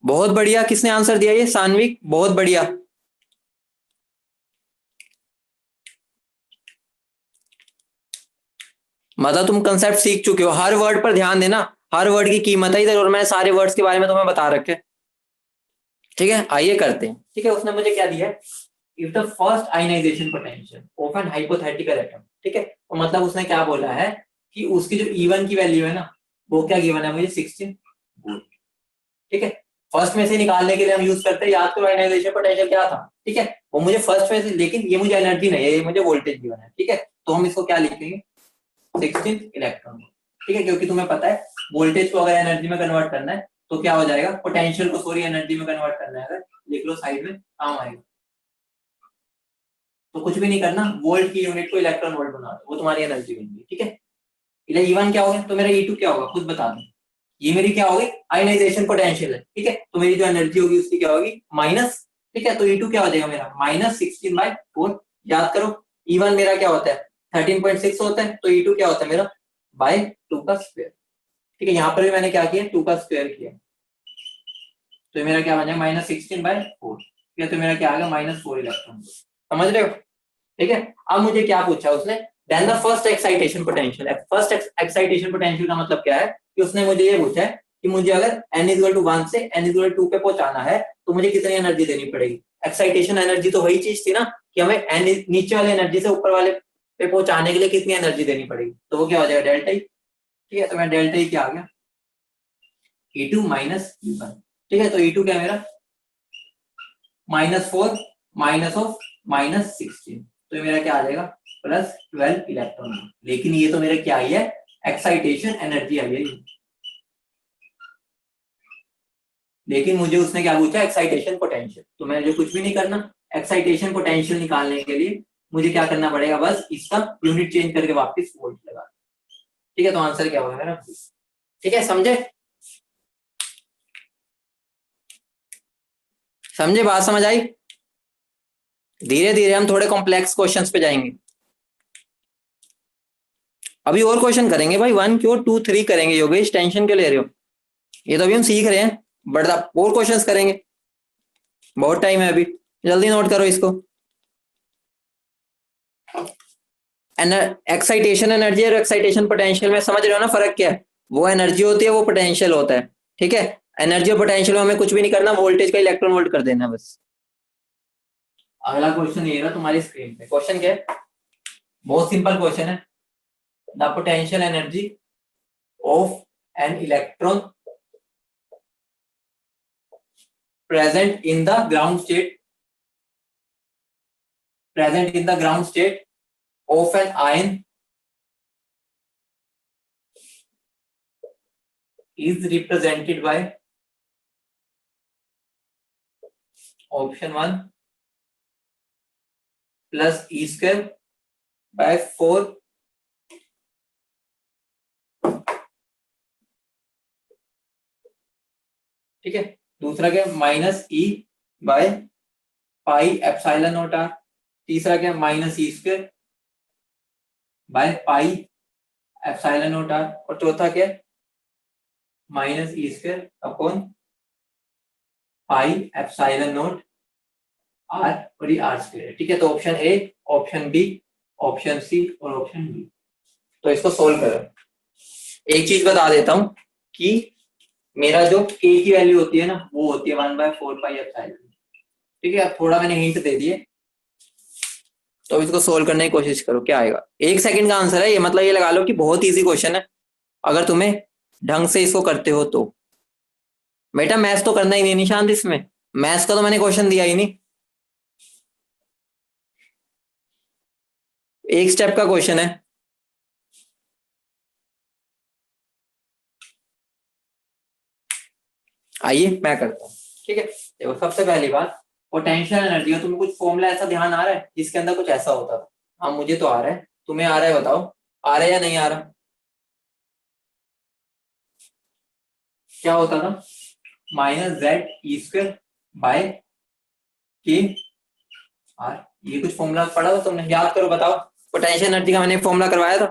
बहुत बढ़िया, किसने आंसर दिया? ये सान्विक, बहुत बढ़िया। मतलब तुम कंसेप्ट सीख चुके हो, हर वर्ड पर ध्यान देना, हर वर्ड की कीमत है इधर, और मैं सारे वर्ड्स के बारे में तुम्हें बता रखे, ठीक है। आइए करते हैं, ठीक है। उसने मुझे क्या दिया है, if the first ionization potential of an hypothetical atom, ठीक है। तो मतलब उसने क्या बोला है कि उसकी जो E1 की वैल्यू है ना, वो क्या गिवन है मुझे, 16 वोल्ट, ठीक है। फर्स्ट में से निकालने के लिए हम यूज करते हैं, याद करो आयनाइजेशन पोटेंशियल क्या था, ठीक है। वो मुझे फर्स्ट में से, लेकिन ये मुझे एनर्जी नहीं है, ये मुझे वोल्टेज गिवन है, ठीक है। तो हम इसको क्या लिखेंगे, 16 इलेक्ट्रॉन, ठीक है। क्योंकि तुम्हें पता है वोल्टेज को अगर एनर्जी में कन्वर्ट करना है तो क्या हो जाएगा, पोटेंशियल को सॉरी एनर्जी में कन्वर्ट करना है, अगर लिख लो साइड में, काम आएगा। तो कुछ भी नहीं करना, वोल्ट की यूनिट को इलेक्ट्रॉन वोल्ट बना दो, वो तुम्हारी एनर्जी बन गई, ठीक है। E1 क्या होगा, तो मेरा E2 क्या होगा, खुद बता दो। ये मेरी क्या होगी, आयनाइजेशन पोटेंशियल है, ठीक है। तो मेरी जो एनर्जी होगी उसकी क्या होगी, माइनस, ठीक है। तो E2 क्या हो जाएगा मेरा, -16/4। याद करो, E1 मेरा क्या होता है, 13.6 होता है, तो E2 क्या होता है मेरा, बाय 2 का स्क्वायर, ठीक है। यहाँ पर भी मैंने क्या किया, 2 का स्क्वायर किया, तो मेरा क्या बन जाएगा, -16/4, ठीक है। तो मेरा क्या आ गया, -4 इलेक्ट्रॉन। समझ रहे हो? ठीक है। अब मुझे क्या पूछा उसने, then the first excitation potential. First excitation potential का मतलब क्या है, कि उसने मुझे ये पूछा है कि मुझे अगर n=1 से n=2 पे पहुंचाना है तो मुझे कितनी एनर्जी देनी पड़ेगी। एक्साइटेशन एनर्जी तो वही चीज थी ना, कि हमें n नीचे वाले एनर्जी से ऊपर वाले पे पहुंचाने के लिए कितनी एनर्जी देनी पड़ेगी, तो वो क्या हो जाएगा, डेल्टा ई, ठीक है। तो मैं डेल्टा ई क्या आ गया, E2 - E1, ठीक है। तो E2 क्या है मेरा, -4 माइनस ऑफ -16, तो मेरा क्या आ जाएगा, +12 इलेक्ट्रॉन। लेकिन ये तो मेरा क्या आई है, एक्साइटेशन एनर्जी आई है। लेकिन मुझे उसने क्या पूछा, एक्साइटेशन पोटेंशियल। तो मैंने कुछ भी नहीं करना, एक्साइटेशन पोटेंशियल निकालने के लिए मुझे क्या करना पड़ेगा, बस इसका यूनिट चेंज करके वापस वोल्ट लगा, ठीक है। तो आंसर क्या होगा मेरा, ठीक है। समझे? समझे, बात समझ आई? धीरे धीरे हम थोड़े कॉम्प्लेक्स क्वेश्चंस पे जाएंगे। अभी और क्वेश्चन करेंगे भाई, 1 क्यों 2 3 करेंगे योगेश, टेंशन क्यों ले रहे हो? ये तो अभी हम सीख रहे हैं, बड़ा और क्वेश्चंस करेंगे, बहुत टाइम है अभी। जल्दी नोट करो इसको। एक्साइटेशन एनर्जी और एक्साइटेशन पोटेंशियल में समझ रहे हो ना फर्क क्या है? वो एनर्जी होती है, वो पोटेंशियल होता है, ठीक है। एनर्जी और पोटेंशियल में हमें कुछ भी नहीं करना, वोल्टेज का इलेक्ट्रॉन वोल्ट कर देना बस। अगला क्वेश्चन ये रहा तुम्हारी स्क्रीन पे। क्वेश्चन क्या है, बहुत सिंपल क्वेश्चन है। The potential energy of an electron present in the ground state of an ion is represented by option 1 plus E square by 4 ठीक है। दूसरा क्या, -E by pi epsilon naught r, तीसरा क्या, minus e square by pi epsilon naught r, और चौथा क्या, minus e square upon pi epsilon naught r, और ये आर स्क्वायर है। ठीक है, तो option A, option B, option C और ऑप्शन डी। तो इसको सोल्व करो। एक चीज बता देता हूं कि मेरा जो के की वैल्यू होती है ना, वो होती है 1/4 पाई एप्सिलॉन। ठीक है, अब थोड़ा मैंने हिंट दे दिए, तो इसको सोल्व करने की कोशिश करो, क्या आएगा। 1 सेकंड का आंसर है ये, मतलब ये लगा लो कि बहुत इजी क्वेश्चन है अगर तुम्हें ढंग से इसको करते हो तो। बेटा मैथ्स तो करना ही नहीं निशांत, इसमें मैथ्स का तो मैंने क्वेश्चन दिया ही नहीं, एक स्टेप का क्वेश्चन है। आइए मैं करता हूँ। ठीक है, देखो सबसे पहली बात, पोटेंशियल एनर्जी का तुम्हें कुछ फॉर्मूला ऐसा ध्यान आ रहा है जिसके अंदर कुछ ऐसा होता था। हाँ मुझे तो आ रहा है, तुम्हें आ रहा है बताओ, आ रहा है या नहीं आ रहा। क्या होता था, minus Z e square bye के आर। ये कुछ फॉर्मूला पढ़ा था तुमने, याद करो बताओ। पोटेंशियल एनर्जी का मैंने फॉर्मूला करवाया था,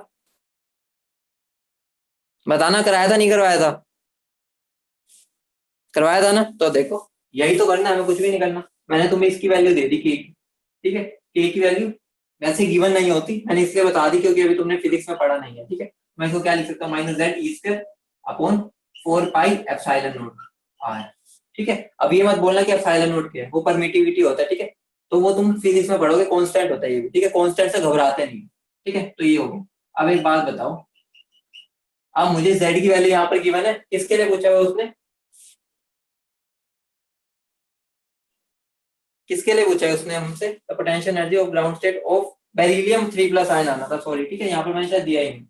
बताना, कराया था नहीं करवाया था, करवाया था ना। तो देखो यही तो करना है, हमें कुछ भी नहीं करना। मैंने तुम्हें इसकी वैल्यू दे दी के की, ठीक है, के की वैल्यू वैसे गिवन नहीं होती, मैंने इसलिए बता दी क्योंकि अभी तुमने फिजिक्स में पढ़ा नहीं है। ठीक है, मैं इसको क्या लिख सकता हूँ, minus Z e square upon 4 pi epsilon naught r. ठीक है, अब ये मत बोलना कि एप्सिलॉन नॉट क्या है, वो परमिटिविटी होता है। ठीक है, तो वो तुम फिजिक्स में पढ़ोगे, कांस्टेंट होता है ये भी। ठीक है, कांस्टेंट से घबराते नहीं। ठीक है, तो ये हो गया। अब एक बात बताओ, अब मुझे जेड की वैल्यू यहाँ पर गिवन है, किसके लिए पूछा हुआ उसने, किसके लिए पूछा है उसने हमसे, the potential energy of ground state of beryllium 3+ ion आना था, सॉरी। ठीक है, यहाँ पर मैंने शायद दिया ही नहीं।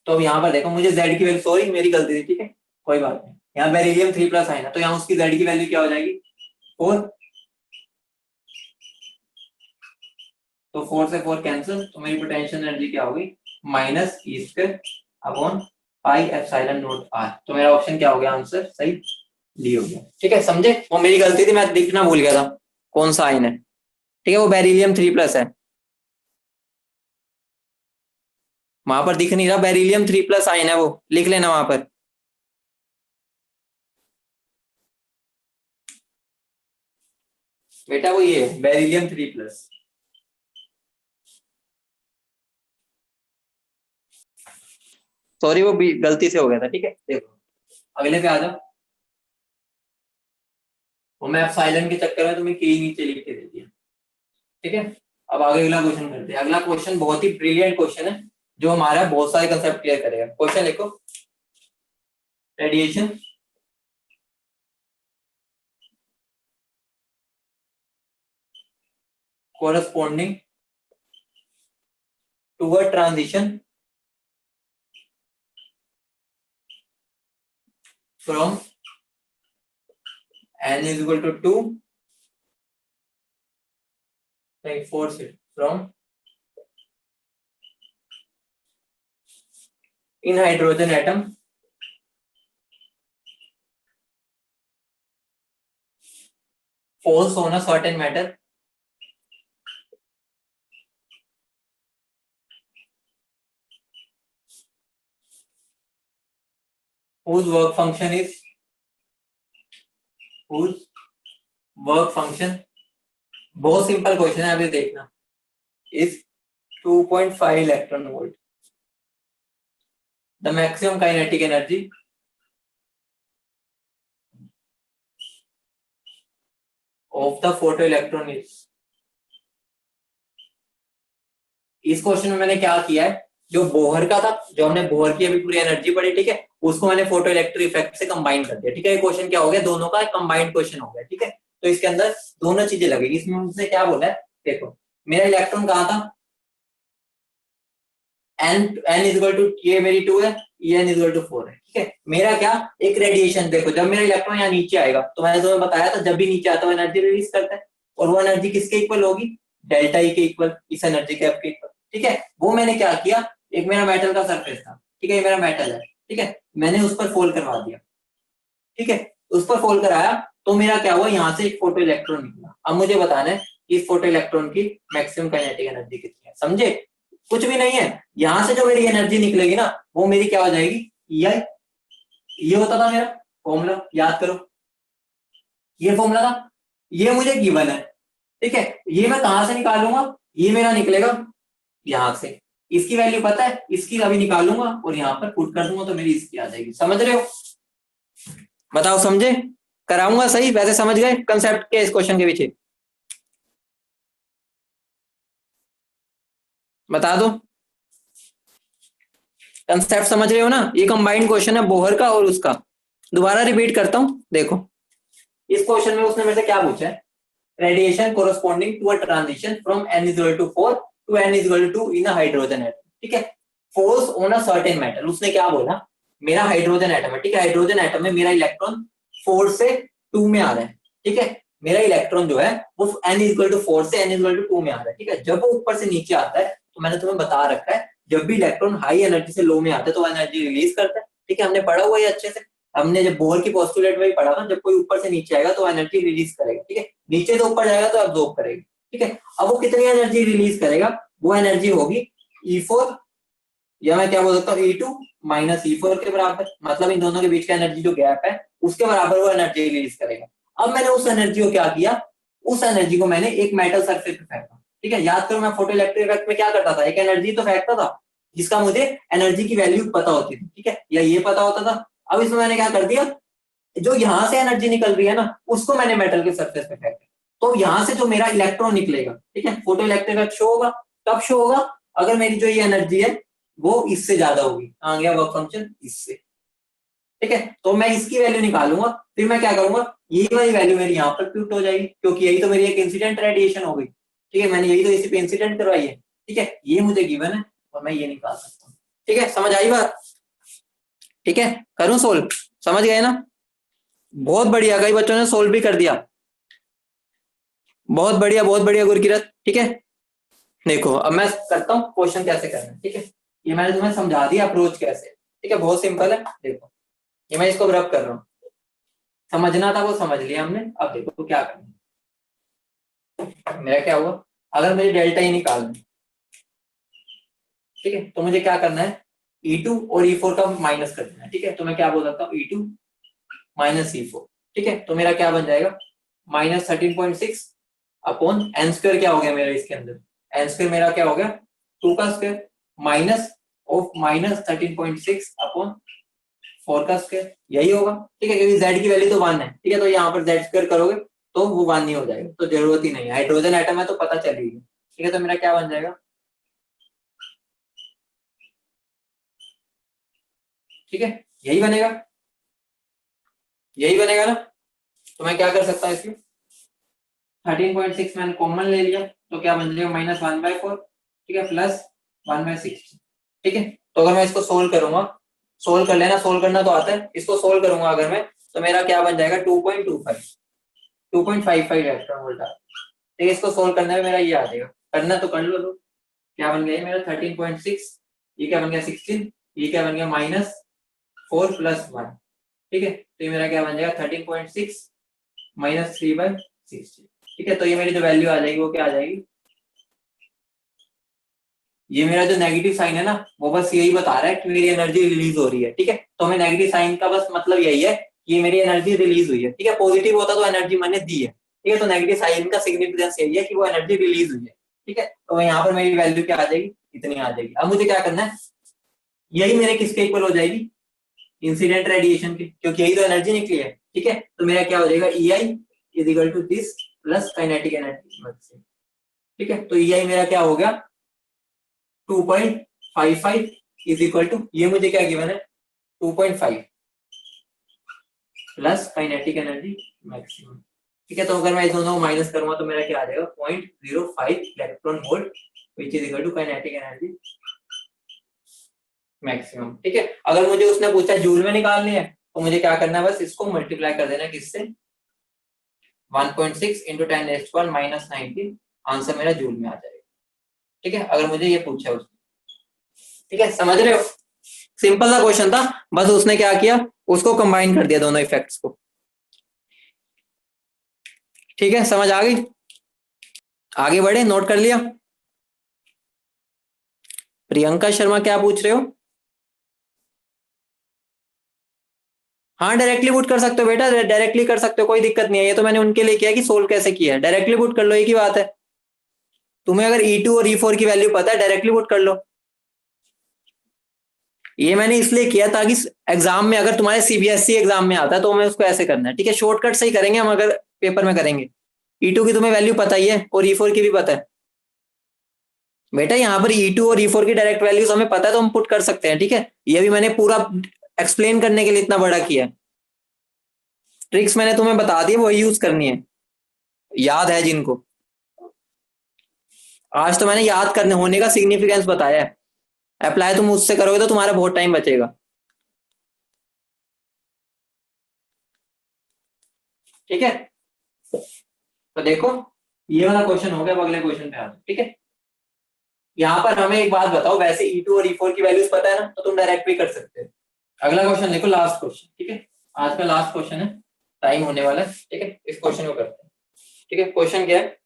तो अब यहाँ पर देखो, मुझे जेड की वैल्यू, सॉरी मेरी गलती थी, ठीक है, कोई बात नहीं। यहाँ बेरिलियम 3+ आयन है, तो यहाँ उसकी जेड की वैल्यू क्या हो जाएगी, 4। तो 4 से 4 कैंसिल, तो मेरी पोटेंशियल एनर्जी क्या होगी, minus e square upon pi epsilon naught r. तो मेरा ऑप्शन क्या हो गया, आंसर सही डी हो गया। ठीक है, समझे, वो मेरी गलती थी, मैं लिखना भूल गया था कौन सा आयन है। ठीक है, वो बेरिलियम 3+ है, वहां पर दिख नहीं रहा, बेरिलियम 3+ आयन है वो, लिख लेना वहां पर। बेटा वो ये बेरिलियम 3+। सॉरी वो भी गलती से हो गया था। ठीक है, देखो अगले पे आ जाओ। वो मैं साइलेंट के चक्कर में तुम्हें के नीचे लिख के दे दिया। ठीक है, अब आगे अगला क्वेश्चन करते हैं। अगला क्वेश्चन बहुत ही ब्रिलियंट क्वेश्चन है, जो हमारा बहुत सारे कंसेप्ट क्लियर करेगा। क्वेश्चन लिखो, radiation corresponding to a transition from n is equal to 2, like force it from in hydrogen atom falls on a certain matter whose work function is, whose work function, बहुत simple question है, अभी देखना, is 2.5 electron volt. The maximum kinetic energy of the photo electron is. इस question में मैंने क्या किया है, जो बोहर का था, जो हमने बोहर की अभी पूरी एनर्जी पढ़ी, ठीक है, उसको मैंने फोटो इलेक्ट्रिक इफेक्ट से कंबाइन कर दिया। ठीक है, ये क्वेश्चन क्या हो गया, दोनों का कंबाइंड क्वेश्चन हो गया। ठीक है, तो इसके अंदर दोनों चीजें लगेगी। इसमें मुझसे क्या बोला है, देखो मेरा इलेक्ट्रॉन कहाँ था, n इज इक्वल टू, ये मेरी 2 है, n इज इक्वल टू 4 है। ठीक है, मेरा क्या, एक रेडिएशन, देखो जब मेरा इलेक्ट्रॉन यहाँ नीचे आएगा, तो मैंने तुम्हें बताया था जब भी नीचे आता है एनर्जी रिलीज करता है, और वो एनर्जी किसके इक्वल होगी, डेल्टा ई के इक्वल, इस एनर्जी कैप के इक्वल। ठीक है, वो मैंने क्या किया, एक मेरा मेटल का सरफेस था, ठीक है, ये मेरा मेटल है, ठीक है, मैंने उस पर फोल्ड करवा दिया। ठीक है, उस पर फोल्ड कराया तो मेरा क्या हुआ, यहाँ से एक फोटो इलेक्ट्रॉन निकला। अब मुझे बताना है इस फोटो इलेक्ट्रॉन की मैक्सिमम काइनेटिक एनर्जी कितनी है। समझे, कुछ भी नहीं है, यहाँ से जो मेरी एनर्जी निकलेगी ना वो मेरी क्या हो जाएगी, EI। ये होता था मेरा फॉर्मूला, याद करो, ये फॉर्मूला था, ये मुझे गिवन है। ठीक है, ये मैं कहां से निकालूंगा, ये मेरा निकलेगा यहां से, इसकी वैल्यू पता है, इसकी अभी निकालूंगा और यहाँ पर पुट कर दूंगा तो मेरी इसकी आ जाएगी। समझ रहे हो, बताओ समझे, कराऊंगा सही, वैसे समझ गए कंसेप्ट के इस क्वेश्चन के पीछे, बता दो कंसेप्ट समझ रहे हो ना। ये कंबाइंड क्वेश्चन है बोहर का और उसका, दोबारा रिपीट करता हूं, देखो इस क्वेश्चन में उसने मेरे से क्या पूछा है, radiation corresponding to a transition from n is equal to 4 to n is equal to in a hydrogen atom. ठीक है, force on a certain metal, उसने क्या बोला, मेरा हाइड्रोजन एटम है। ठीक है, हाइड्रोजन एटम में मेरा इलेक्ट्रॉन 4 से 2 में आ रहा है। ठीक है, मेरा इलेक्ट्रॉन जो है वो n is equal to 4 से n is equal to 2 में आ रहा है। ठीक है, जब वो ऊपर से नीचे आता है तो मैंने तुम्हें बता रखा है, जब भी इलेक्ट्रॉन हाई एनर्जी से लो में आता है तो एनर्जी रिलीज करता है। ठीक है, हमने पढ़ा हुआ है अच्छे से, हमने जब बोहर की पोस्टुलेट में भी पढ़ा था, जब कोई ऊपर से नीचे आएगा तो एनर्जी रिलीज करेगा। ठीक है, नीचे तो ऊपर जाएगा तो एब्जॉर्ब करेगा। ठीक है, अब वो कितनी एनर्जी रिलीज करेगा, वो एनर्जी होगी E4, या मैं क्या बोल सकता हूँ E2 माइनस E4 के बराबर, मतलब इन दोनों के बीच का एनर्जी जो गैप है उसके बराबर वो एनर्जी रिलीज करेगा। अब मैंने उस एनर्जी को क्या किया, उस एनर्जी को मैंने एक मेटल सरफेस पे फेंका। ठीक है, याद करो मैं फोटो इलेक्ट्रिक इफेक्ट में क्या करता था, एक एनर्जी तो फेंकता था जिसका मुझे एनर्जी की वैल्यू पता होती थी। ठीक है, या ये पता होता था। अब इसमें मैंने क्या कर दिया, जो यहां से एनर्जी निकल रही है ना उसको मैंने मेटल के सरफेस पे फेंका, तो यहां से जो मेरा इलेक्ट्रॉन निकलेगा, ठीक है, फोटो इलेक्ट्रिक इफेक्ट शो होगा। कब शो होगा, अगर मेरी जो ये एनर्जी है वो इससे ज्यादा होगी। आ गया वर्क फंक्शन इससे। ठीक है, तो मैं इसकी वैल्यू निकालूंगा, फिर मैं क्या करूंगा, ये वाली वैल्यू मेरी यहाँ पर प्यूट हो जाएगी, क्योंकि यही तो मेरी एक इंसिडेंट रेडिएशन हो गई। ठीक है, मैंने यही तो इसी पे इंसिडेंट करवाई है। ठीक है, ये मुझे गिवन है और मैं ये निकाल सकता हूँ। ठीक है, समझ आई बात, ठीक है, करूं सोल्व, समझ गए ना, बहुत बढ़िया, कई बच्चों ने सोल्व भी कर दिया, बहुत बढ़िया गुरकिरत। ठीक है, देखो अब मैं करता हूँ क्वेश्चन कैसे करना है। ठीक है, ये मैंने तुम्हें समझा दिया अप्रोच कैसे। ठीक है, बहुत सिंपल है। देखो ये मैं इसको रब कर रहा हूँ, समझना था वो समझ लिया हमने। अब देखो क्या करना है, मेरा क्या हुआ, अगर मुझे डेल्टा ई निकालना है, ठीक है, तो मुझे क्या करना है, E2 और E4 का माइनस कर देना है। ठीक है, तो मैं क्या बोल सकता हूँ, E2 माइनस E4। ठीक है, तो मेरा क्या बन जाएगा, माइनस 13.6 अपॉन एन स्क्वायर, क्या हो गया मेरा इसके अंदर, एन स्क्वायर मेरा क्या हो गया 2 का square, minus of minus 13.6 upon 4 का स्क्वायर, यही होगा। ठीक है, क्योंकि z की वैल्यू तो 1 है। ठीक है, तो यहाँ पर z स्क्वायर करोगे तो वो 1 नहीं हो जाएगा, तो जरूरत ही नहीं है, हाइड्रोजन एटम है तो पता चलेगी। ठीक है, तो मेरा क्या बन जाएगा, ठीक है, यही बनेगा, यही बनेगा ना। तो मैं क्या कर सकता हूँ, इसमें 13.6 मैंने कॉमन ले लिया तो क्या बन जाएगा, माइनस 1/4। ठीक है, प्लस 1/6। ठीक है, तो अगर मैं इसको सोल्व करूंगा, सोल्व कर लेना, सोल्व करना तो आता है, इसको सोल्व करूंगा अगर मैं, तो मेरा क्या बन जाएगा 2.25 2.55 इलेक्ट्रॉन वोल्ट। ठीक है, इसको सोल्व करने में मेरा ये आ जाएगा, करना तो कर लो लोग। क्या बन गया मेरा 13.6, ये क्या बन गया 16, ये क्या बन गया -4 + 1। ठीक है, तो ये मेरा क्या बन जाएगा 13.6 - 3/60। ठीक है, तो ये मेरी जो वैल्यू आ जाएगी वो क्या आ जाएगी, ये मेरा जो नेगेटिव साइन है ना वो बस यही बता रहा है कि मेरी एनर्जी रिलीज हो रही है। ठीक है, तो हमें नेगेटिव साइन का बस मतलब यही है कि ये मेरी एनर्जी रिलीज हुई है। ठीक है, पॉजिटिव होता तो एनर्जी मैंने दी है। ठीक है, तो नेगेटिव साइन का सिग्निफिकेंस यही है कि वो एनर्जी रिलीज हुई है। ठीक है, तो यहाँ पर मेरी वैल्यू क्या आ जाएगी, इतनी आ जाएगी। अब मुझे क्या करना है, यही मेरे किसके इक्वल हो जाएगी, इंसिडेंट रेडिएशन के, क्योंकि यही तो एनर्जी निकली है। ठीक है, तो मेरा क्या हो जाएगा, EI = this plus kinetic energy. ठीक है, तो EI मेरा क्या हो गया 2.55 = ये मुझे क्या गिवन है 2.5 प्लस काइनेटिक एनर्जी मैक्सिमम। ठीक है, तो अगर मैं इस दोनों को माइनस करूंगा तो मेरा क्या आ जाएगा 0.05 electron volt which is equal to kinetic energy maximum. ठीक है, अगर मुझे उसने पूछा जूल में निकालनी है तो मुझे क्या करना है, बस इसको मल्टीप्लाई कर देना किससे 1.6 × 10⁻⁻⁻⁹ आंसर मेरा जूल में आ जाएगा। ठीक है, अगर मुझे ये पूछा उसने। ठीक है, समझ रहे हो, सिंपल सा क्वेश्चन था, बस उसने क्या किया, उसको कंबाइन कर दिया दोनों इफेक्ट्स को। ठीक है, समझ आ गई? आगे बढ़े, नोट कर लिया? प्रियंका शर्मा क्या पूछ रहे हो? हाँ डायरेक्टली पुट कर सकते हो बेटा, डायरेक्टली कर सकते हो, कोई दिक्कत नहीं है। ये तो मैंने उनके लिए किया कि सोल्व कैसे किया है, डायरेक्टली पुट कर लो, एक ही बात है। तुम्हें अगर E2 और E4 की वैल्यू पता है, डायरेक्टली पुट कर लो। ये मैंने इसलिए किया ताकि एग्जाम में, अगर तुम्हारे सीबीएसई एग्जाम में आता है तो हमें उसको ऐसे करना है। ठीक है, शॉर्टकट से ही करेंगे हम अगर पेपर में करेंगे। E2 की तुम्हें वैल्यू पता ही है और E4 की भी पता है बेटा। यहाँ पर E2 और E4 की डायरेक्ट वैल्यूज हमें पता है तो हम पुट कर सकते हैं। ठीक है, ये भी मैंने पूरा एक्सप्लेन करने के लिए इतना बड़ा किया है। ट्रिक्स मैंने तुम्हें बता दी, वही यूज करनी है, याद है जिनको। आज तो मैंने याद करने होने का सिग्निफिकेंस बताया है। अप्लाई तुम मुझसे करोगे तो तुम्हारा बहुत टाइम बचेगा। ठीक है, तो देखो ये वाला क्वेश्चन हो गया, अब अगले क्वेश्चन पे आ जाओ। ठीक है, यहाँ पर हमें एक बात बताओ, वैसे E2 और E4 की वैल्यूज पता है ना, तो तुम डायरेक्ट भी कर सकते हो। अगला क्वेश्चन देखो, लास्ट क्वेश्चन। ठीक है, आज का लास्ट क्वेश्चन है, टाइम होने वाला है। ठीक है, इस क्वेश्चन को करते हैं। ठीक है, क्वेश्चन क्या है,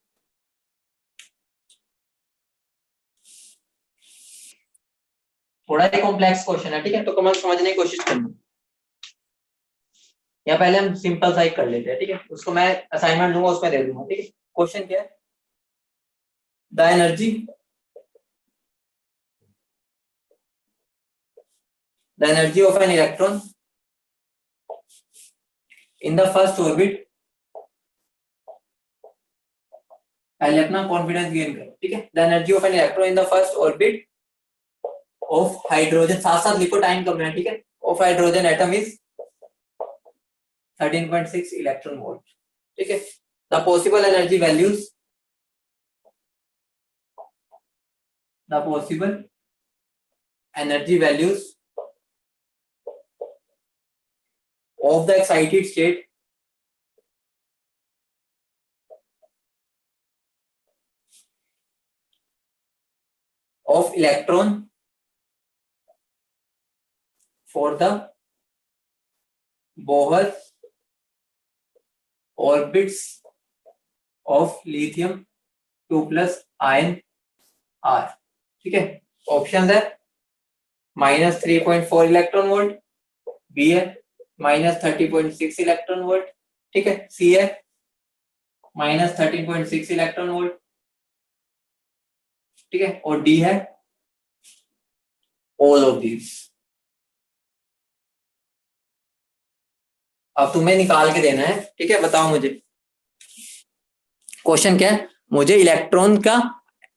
थोड़ा ही कॉम्प्लेक्स क्वेश्चन है। ठीक है, तो कम समझने की कोशिश करना। या पहले हम सिंपल सा ही कर लेते हैं। ठीक है, उसको मैं असाइनमेंट दूंगा, उसमें दे दूंगा। ठीक है, क्वेश्चन क्या है, the energy of an electron in the first orbit, पहले अपना कॉन्फिडेंस गेन करो। ठीक है, the energy of an electron in the first orbit of hydrogen, साथ साथ लिखो, टाइम कम है। ठीक है, of hydrogen atom is 13.6 electron volt. ठीक है, the possible energy values, the possible energy values of the excited state of electron for the Bohr orbits of lithium 2 plus ion R। ठीक है, ऑप्शन है -3.4 electron volt, B है -30.6 electron volt, ठीक है, सी है -13.6 electron volt, ठीक है, और डी है ऑल ऑफ दीज। अब तुम्हें निकाल के देना है। ठीक है, बताओ मुझे क्वेश्चन क्या है, मुझे इलेक्ट्रॉन का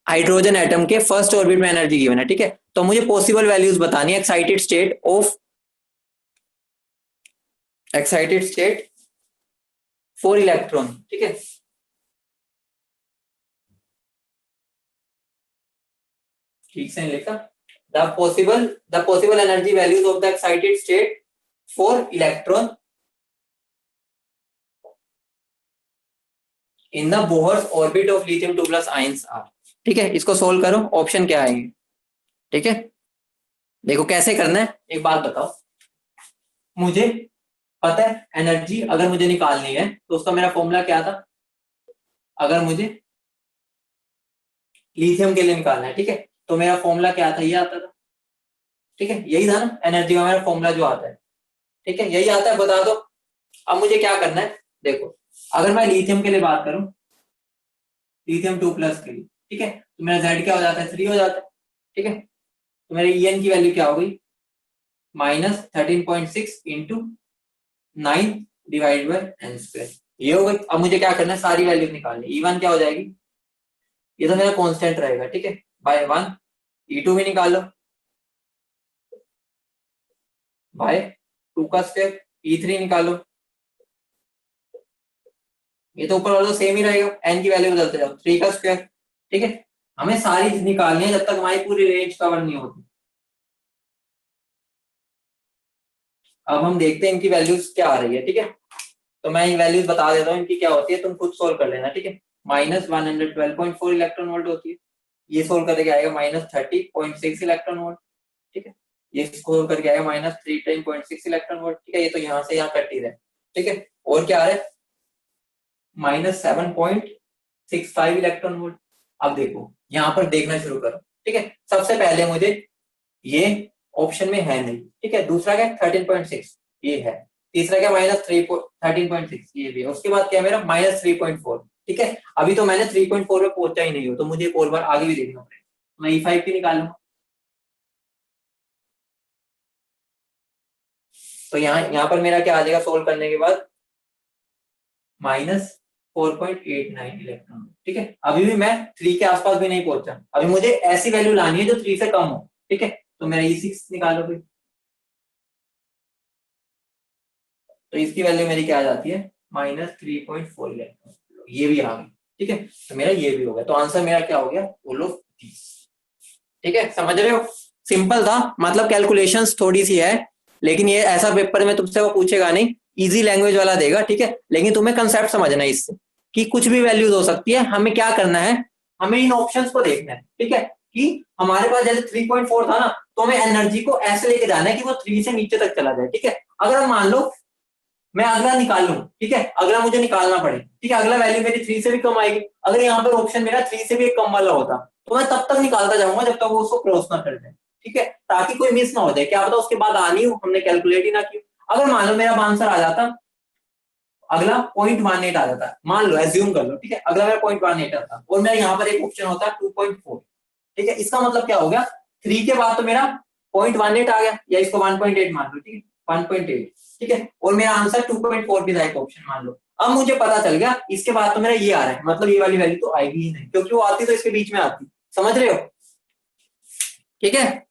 हाइड्रोजन एटम के फर्स्ट ऑर्बिट में एनर्जी गिवन है। ठीक है, तो मुझे पॉसिबल वैल्यूज बतानी है एक्साइटेड स्टेट फॉर इलेक्ट्रॉन। ठीक है, ठीक से नहीं लिखा, the possible energy values of the excited state for electron in the Bohr's orbit of lithium 2 plus ions are. ठीक है, इसको सोल्व करो, ऑप्शन क्या आएंगे। ठीक है, देखो कैसे करना है, एक बात बताओ, मुझे पता है एनर्जी अगर मुझे निकालनी है तो उसका मेरा फॉर्मूला क्या था, अगर मुझे लिथियम के लिए निकालना है। ठीक है, तो मेरा फॉर्मूला क्या था, ये आता था। ठीक है, यही था ना एनर्जी का मेरा फॉर्मूला जो आता है। ठीक है, यही आता है, बता दो। अब मुझे क्या करना है, देखो अगर मैं लिथियम के लिए बात करूं, लिथियम 2 प्लस के लिए, ठीक है, तो मेरा जेड क्या हो जाता है, 3 हो जाता है। ठीक है, तो मेरे EN की वैल्यू क्या हो गई, -13.6 into 9 divide by n square, ये हो गई। अब मुझे क्या करना है, सारी वैल्यू निकालनी। E1 क्या हो जाएगी, ये तो मेरा कांस्टेंट रहेगा। ठीक है, बाय 1, E2 भी निकाल लो बाय 2 का स्क्वायर, E3 निकालो, ये तो ऊपर वाला सेम ही रहेगा, एन की वैल्यू बदलते जाओ, 3 का स्क्वायर। ठीक है, हमें सारी निकालनी है जब तक हमारी पूरी रेंज कवर नहीं होती। अब हम देखते हैं इनकी वैल्यूज क्या आ रही है। ठीक है, तो मैं ये वैल्यूज बता देता हूँ इनकी क्या होती है, तुम खुद सोल्व कर लेना। ठीक है, -112.4 इलेक्ट्रॉन वोल्ट होती है, ये सोल्व करके आएगा -30.6 इलेक्ट्रॉन वोल्ट। ठीक है, ये स्कोर करके आएगा -310.6 इलेक्ट्रॉन वोल्ट, ठीक है। ये तो यहाँ से यहाँ कट ही रहा है, ठीक है। और क्या आ रहा है, -7.65 इलेक्ट्रॉन वोल्ट। अब देखो यहाँ पर देखना शुरू करो, ठीक है। सबसे पहले मुझे ये ऑप्शन में है नहीं, ठीक है। दूसरा क्या, 13.6 ये है। तीसरा क्या, -13.6 ये भी है। उसके बाद क्या है मेरा, -3.4, ठीक है। अभी तो मैंने 3.4 पे पहुंचा ही नहीं हो, तो मुझे एक और बार आगे भी देखना पड़ेगा। मैं E5 की निकालूंगा, तो यहाँ पर मेरा क्या आ जाएगा सोल्व करने के बाद, -4.89 इलेक्ट्रॉन, ठीक है। अभी भी मैं 3 के आसपास भी नहीं पहुंचा, अभी मुझे ऐसी वैल्यू लानी है जो 3 से कम हो, ठीक है। तो मेरा E6 निकालो फिर, तो इसकी वैल्यू मेरी क्या आ जाती है, -3.4 इलेक्ट्रॉन, ये भी आ गई, ठीक है। तो मेरा ये भी हो गया, तो आंसर मेरा क्या हो गया, ऑल ऑफ दीस, ठीक है। समझ रहे हो, सिंपल था, मतलब कैलकुलेशंस थोड़ी सी है, लेकिन ये ऐसा पेपर में तुमसे वो पूछेगा नहीं, इजी लैंग्वेज वाला देगा, ठीक है। लेकिन तुम्हें कंसेप्ट समझना है इससे, कि कुछ भी वैल्यूज हो सकती है, हमें क्या करना है, हमें इन ऑप्शंस को देखना है, ठीक है। कि हमारे पास जैसे 3.4 था ना, तो हमें एनर्जी को ऐसे लेके जाना है कि वो 3 से नीचे तक चला जाए, ठीक है। अगर हम मान लो मैं अगला निकाल लूं, ठीक है, अगला मुझे निकालना पड़े, ठीक है, अगला वैल्यू मेरी 3 से भी कम आएगी, अगर यहाँ पर ऑप्शन मेरा 3 से भी एक कम वाला होता, तो मैं तब तक निकालता जाऊंगा जब तक वो उसको क्रॉस ना कर दे, ठीक है, ताकि कोई मिस ना हो जाए, क्या पता उसके बाद आनी हो, हमने कैलकुलेट ही ना की। अगर मान लो मेरा आंसर आ जाता, अगला 0.18 आ जाता, मान लो एज्यूम कर लो, ठीक है, अगला मेरा 0.18 आता, और मेरा यहाँ पर एक ऑप्शन होता है 2.4, ठीक है। इसका मतलब क्या हो गया, 3 के बाद तो मेरा 0.18 आ गया, या इसको 1.8 मान लो, ठीक है, 1.8, ठीक है, और मेरा आंसर 2.4 भी था एक ऑप्शन मान लो। अब मुझे पता चल गया इसके बाद तो मेरा ये आ रहा है, मतलब ये वाली वैल्यू तो आएगी ही नहीं, क्योंकि वो आती तो इसके बीच में आती, समझ रहे हो, ठीक है।